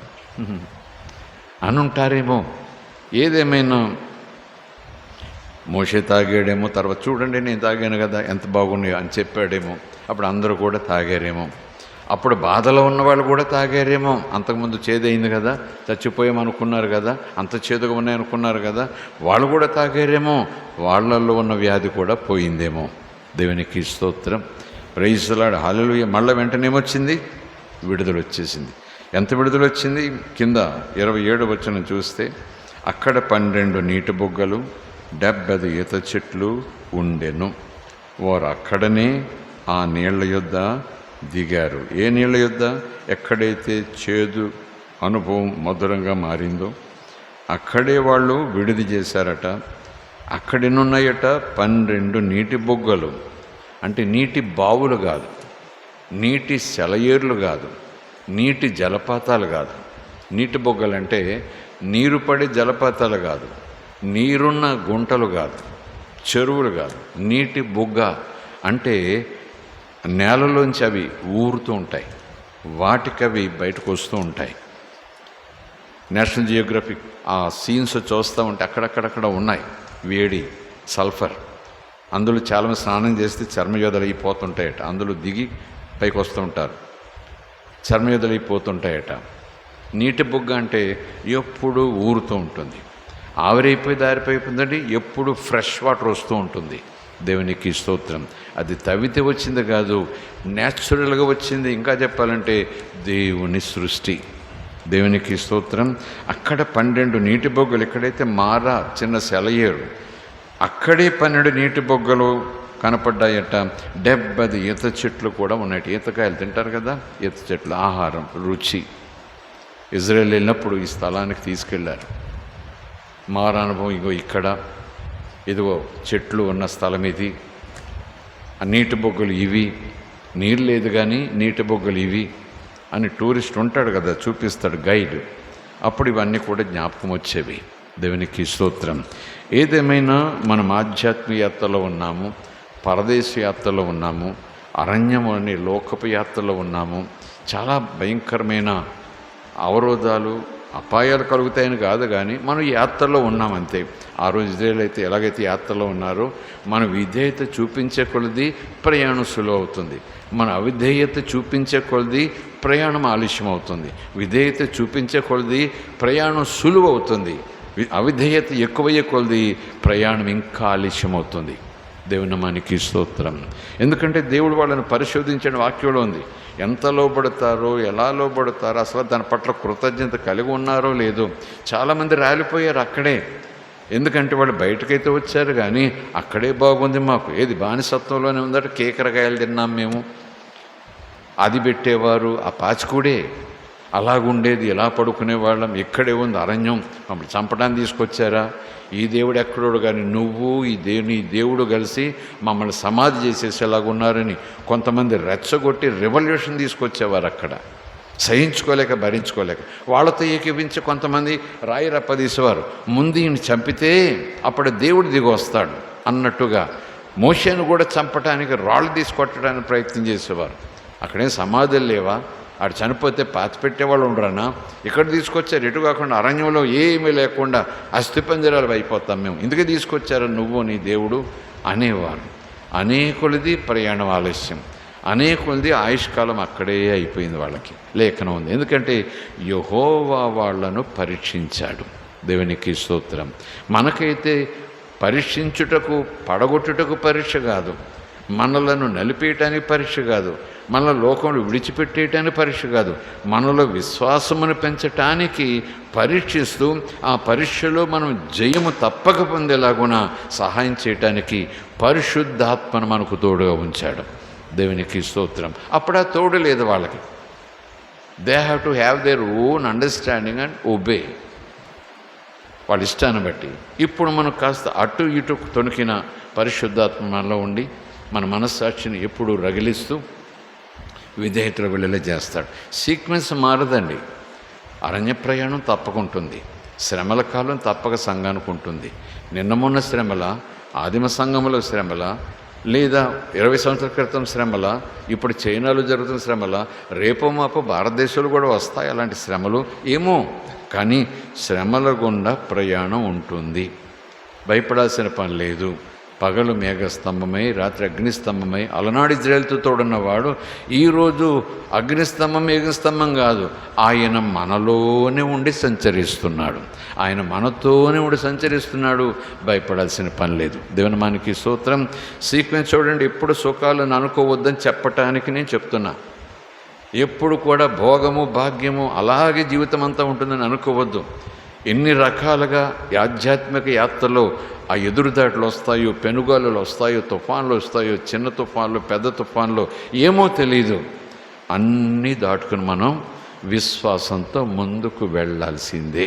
Speaker 1: అని ఉంటారేమో. ఏదేమైనా మోషే తాగాడేమో, తర్వాత చూడండి నేను తాగాను కదా ఎంత బాగున్నాయో అని చెప్పాడేమో. అప్పుడు అందరూ కూడా తాగారేమో. అప్పుడు బాధలో ఉన్న వాళ్ళు కూడా తాగారేమో. అంతకుముందు చేదైంది కదా, చచ్చిపోయామనుకున్నారు కదా, అంత చేదుగా ఉన్నాయనుకున్నారు కదా, వాళ్ళు కూడా తాగారేమో. వాళ్ళల్లో ఉన్న వ్యాధి కూడా పోయిందేమో. దేవునికి స్తోత్రం, ప్రైజ్ ది లార్డ్, హల్లెలూయా. మళ్ళీ వెంటనే ఏమొచ్చింది, విడుదల వచ్చేసింది. ఎంత విడుదల వచ్చింది? కింద 27 వచనం చూస్తే, అక్కడ 12 నీటి బుగ్గలు 70 ఈత చెట్లు ఉండెను. వారు అక్కడనే ఆ నీళ్ల యొద్ద దిగారు. ఏ నీళ్ల యొద్ద? ఎక్కడైతే చేదు అనుభవం మధురంగా మారిందో అక్కడే వాళ్ళు విడిది చేశారట. అక్కడెన్నున్నాయట? 12 నీటి బుగ్గలు. అంటే నీటి బావులు కాదు, నీటి సెలయేర్లు కాదు, నీటి జలపాతాలు కాదు. నీటి బొగ్గలంటే నీరు పడే జలపాతాలు కాదు, నీరున్న గుంటలు కాదు, చెరువులు కాదు. నీటి బుగ్గ అంటే నేలలోంచి అవి ఊరుతూ ఉంటాయి, వాటికి అవి బయటకు వస్తూ ఉంటాయి. నేషనల్ జియోగ్రఫిక్ ఆ సీన్స్ చూస్తూ ఉంటే అక్కడక్కడక్కడ ఉన్నాయి వేడి, సల్ఫర్. అందులో చాలామంది స్నానం చేస్తే చర్మయోధలు అయిపోతుంటాయట. అందులో దిగి పైకి వస్తూ ఉంటారు, చర్మయోధలు అయిపోతుంటాయట. నీటి బుగ్గ అంటే ఎప్పుడు ఊరుతూ ఉంటుంది, ఆవిరైపోయి దారిపోయిందండి, ఎప్పుడు ఫ్రెష్ వాటర్ వస్తూ ఉంటుంది. దేవునికి స్తోత్రం. అది తవ్వితే వచ్చింది కాదు, న్యాచురల్గా వచ్చింది. ఇంకా చెప్పాలంటే దేవుని సృష్టి. దేవునికి స్తోత్రం. అక్కడ 12 నీటి బొగ్గలు, ఎక్కడైతే మారా చిన్న సెలయేరు, అక్కడే 12 నీటి బొగ్గలు కనపడ్డాయట. 70 ఈత చెట్లు కూడా ఉన్నాయి. ఈతకాయలు తింటారు కదా, ఈత చెట్లు ఆహారం, రుచి. ఇజ్రాయెల్ వెళ్ళినప్పుడు ఈ స్థలానికి తీసుకెళ్లారు. మారా అనుభవం ఇగో ఇక్కడ, ఇదిగో చెట్లు ఉన్న స్థలం ఇది, ఆ నీటి బొగ్గలు ఇవి, నీరు లేదు కానీ నీటి బొగ్గలు ఇవి అని టూరిస్ట్ ఉంటాడు కదా, చూపిస్తాడు గైడ్. అప్పుడు ఇవన్నీ కూడా జ్ఞాపకం వచ్చేవి. దేవునికి స్తోత్రం. ఏదేమైనా మనం ఆధ్యాత్మిక యాత్రలో ఉన్నాము, పరదేశ యాత్రలో ఉన్నాము, అరణ్యం అనే లోకపు యాత్రలో ఉన్నాము. చాలా భయంకరమైన అవరోధాలు, అపాయాలు కలుగుతాయని కాదు కానీ మనం యాత్రలో ఉన్నామంతే. ఆ రోజు ఇజ్రాయేల్ అయితే ఎలాగైతే యాత్రలో ఉన్నారో, మన విధేయత చూపించే కొలది ప్రయాణం సులువు అవుతుంది, మన అవిధేయత చూపించే కొలది ప్రయాణం ఆలస్యం అవుతుంది. విధేయత చూపించే కొలది ప్రయాణం సులువు అవుతుంది, అవిధేయత ఎక్కువయ్యే కొలది ప్రయాణం ఇంకా ఆలస్యం అవుతుంది. దేవుని నామానికి స్తోత్రం. ఎందుకంటే దేవుడు వాళ్ళని పరిశోధించిన వాక్యంలో ఉంది. ఎంత లోబడతారో, ఎలా లోబడతారో, అసలు దాని పట్ల కృతజ్ఞత కలిగి ఉన్నారో లేదో. చాలామంది రాలిపోయారు అక్కడే. ఎందుకంటే వాళ్ళు బయటకైతే వచ్చారు కానీ అక్కడే బాగుంది మాకు, ఏది బానిసత్వంలోనే ఉందట, కేకరకాయలు తిన్నాం మేము, అది పెట్టేవారు, ఆ పాచికూడే అలాగుండేది, ఎలా పడుకునేవాళ్ళం, ఎక్కడే ఉంది అరణ్యం, మమ్మల్ని చంపడానికి తీసుకొచ్చారా, ఈ దేవుడు ఎక్కడోడు కానీ నువ్వు నీ దేవుడు కలిసి మమ్మల్ని సమాధి చేసేసేలాగున్నారని కొంతమంది రెచ్చగొట్టి రెవల్యూషన్ తీసుకొచ్చేవారు అక్కడ, సహించుకోలేక భరించుకోలేక. వాళ్ళతో ఏకీపించి కొంతమంది రాయి రప్పదీసేవారు, ముందు ఈయన చంపితే అప్పుడు దేవుడు దిగి వస్తాడు అన్నట్టుగా మోషేను కూడా చంపడానికి రాళ్ళు తీసుకొట్టడానికి ప్రయత్నం చేసేవారు. అక్కడేం సమాధులు లేవా, ఆడు చనిపోతే పాతి పెట్టేవాళ్ళు ఉండరానా? ఇక్కడ తీసుకొచ్చారు, ఎటు కాకుండా అరణ్యంలో ఏమీ లేకుండా అస్థిపంజరాలు అయిపోతాం మేము, ఇందుకే తీసుకొచ్చారు నువ్వు నీ దేవుడు అనేవారు. అనేకులది ప్రయాణం ఆలస్యం, అనేకులది ఆయుష్కాలం అక్కడే అయిపోయింది వాళ్ళకి. లేఖనం ఉంది, ఎందుకంటే యెహోవా వాళ్ళను పరీక్షించాడు. దేవునికి స్తోత్రం. మనకైతే పరీక్షించుటకు, పడగొట్టుటకు పరీక్ష కాదు, మనలను నలిపేయటానికి పరీక్ష కాదు, మన లోకంలో విడిచిపెట్టేయటానికి పరీక్ష కాదు, మనలో విశ్వాసమును పెంచటానికి పరీక్షిస్తూ ఆ పరీక్షలో మనం జయము తప్పక పొందేలాగున సహాయం చేయటానికి పరిశుద్ధాత్మను మనకు తోడుగా ఉంచాడు. దేవునికి స్తోత్రం. అప్పుడు ఆ తోడు లేదు వాళ్ళకి. They have to have their own understanding and obey. వాళ్ళ ఇష్టాన్ని బట్టి. ఇప్పుడు మనం కాస్త అటు ఇటు తొణికిన పరిశుద్ధాత్మ మనలో ఉండి మన మనస్సాక్షిని ఎప్పుడు రగిలిస్తూ విధేయతలు వెళ్ళేలా చేస్తాడు. సీక్వెన్స్ మారదండి. అరణ్య ప్రయాణం తప్పకుంటుంది, శ్రమల కాలం తప్పక సంఘానికి ఉంటుంది. నిన్న మొన్న శ్రమల, ఆదిమ సంఘంలో శ్రమల, లేదా 20 సంవత్సరాల క్రితం శ్రమల, ఇప్పుడు చైనాలో జరుగుతున్న శ్రమల, రేపో మాపో భారతదేశంలో కూడా వస్తాయి అలాంటి శ్రమలు ఏమో. కానీ శ్రమల గుండా ప్రయాణం ఉంటుంది, భయపడాల్సిన పని లేదు. పగలు మేఘస్తంభమై రాత్రి అగ్నిస్తంభమై అలనాడు ఇజ్రాయేలుతో తోడున్నవాడు ఈరోజు అగ్నిస్తంభం మేఘస్తంభం కాదు, ఆయన మనలోనే ఉండి సంచరిస్తున్నాడు. ఆయన మనతోనే ఉండి సంచరిస్తున్నాడు, భయపడాల్సిన పని లేదు. దేవుని మనకి స్తోత్రం. సీక్వెన్స్ చూడండి. ఎప్పుడు సుఖాలను అనుకోవద్దని చెప్పటానికి నేను చెప్తున్నా. ఎప్పుడు కూడా భోగము భాగ్యము అలాగే జీవితం అంతా ఉంటుందని అనుకోవద్దు. ఎన్ని రకాలుగా ఆధ్యాత్మిక యాత్రలో ఆ ఎదురుదాట్లు వస్తాయో, పెనుగాలులు వస్తాయో, తుఫాన్లు వస్తాయో, చిన్న తుఫాన్లు పెద్ద తుఫాన్లు ఏమో తెలీదు. అన్నీ దాటుకుని మనం విశ్వాసంతో ముందుకు వెళ్ళాల్సిందే.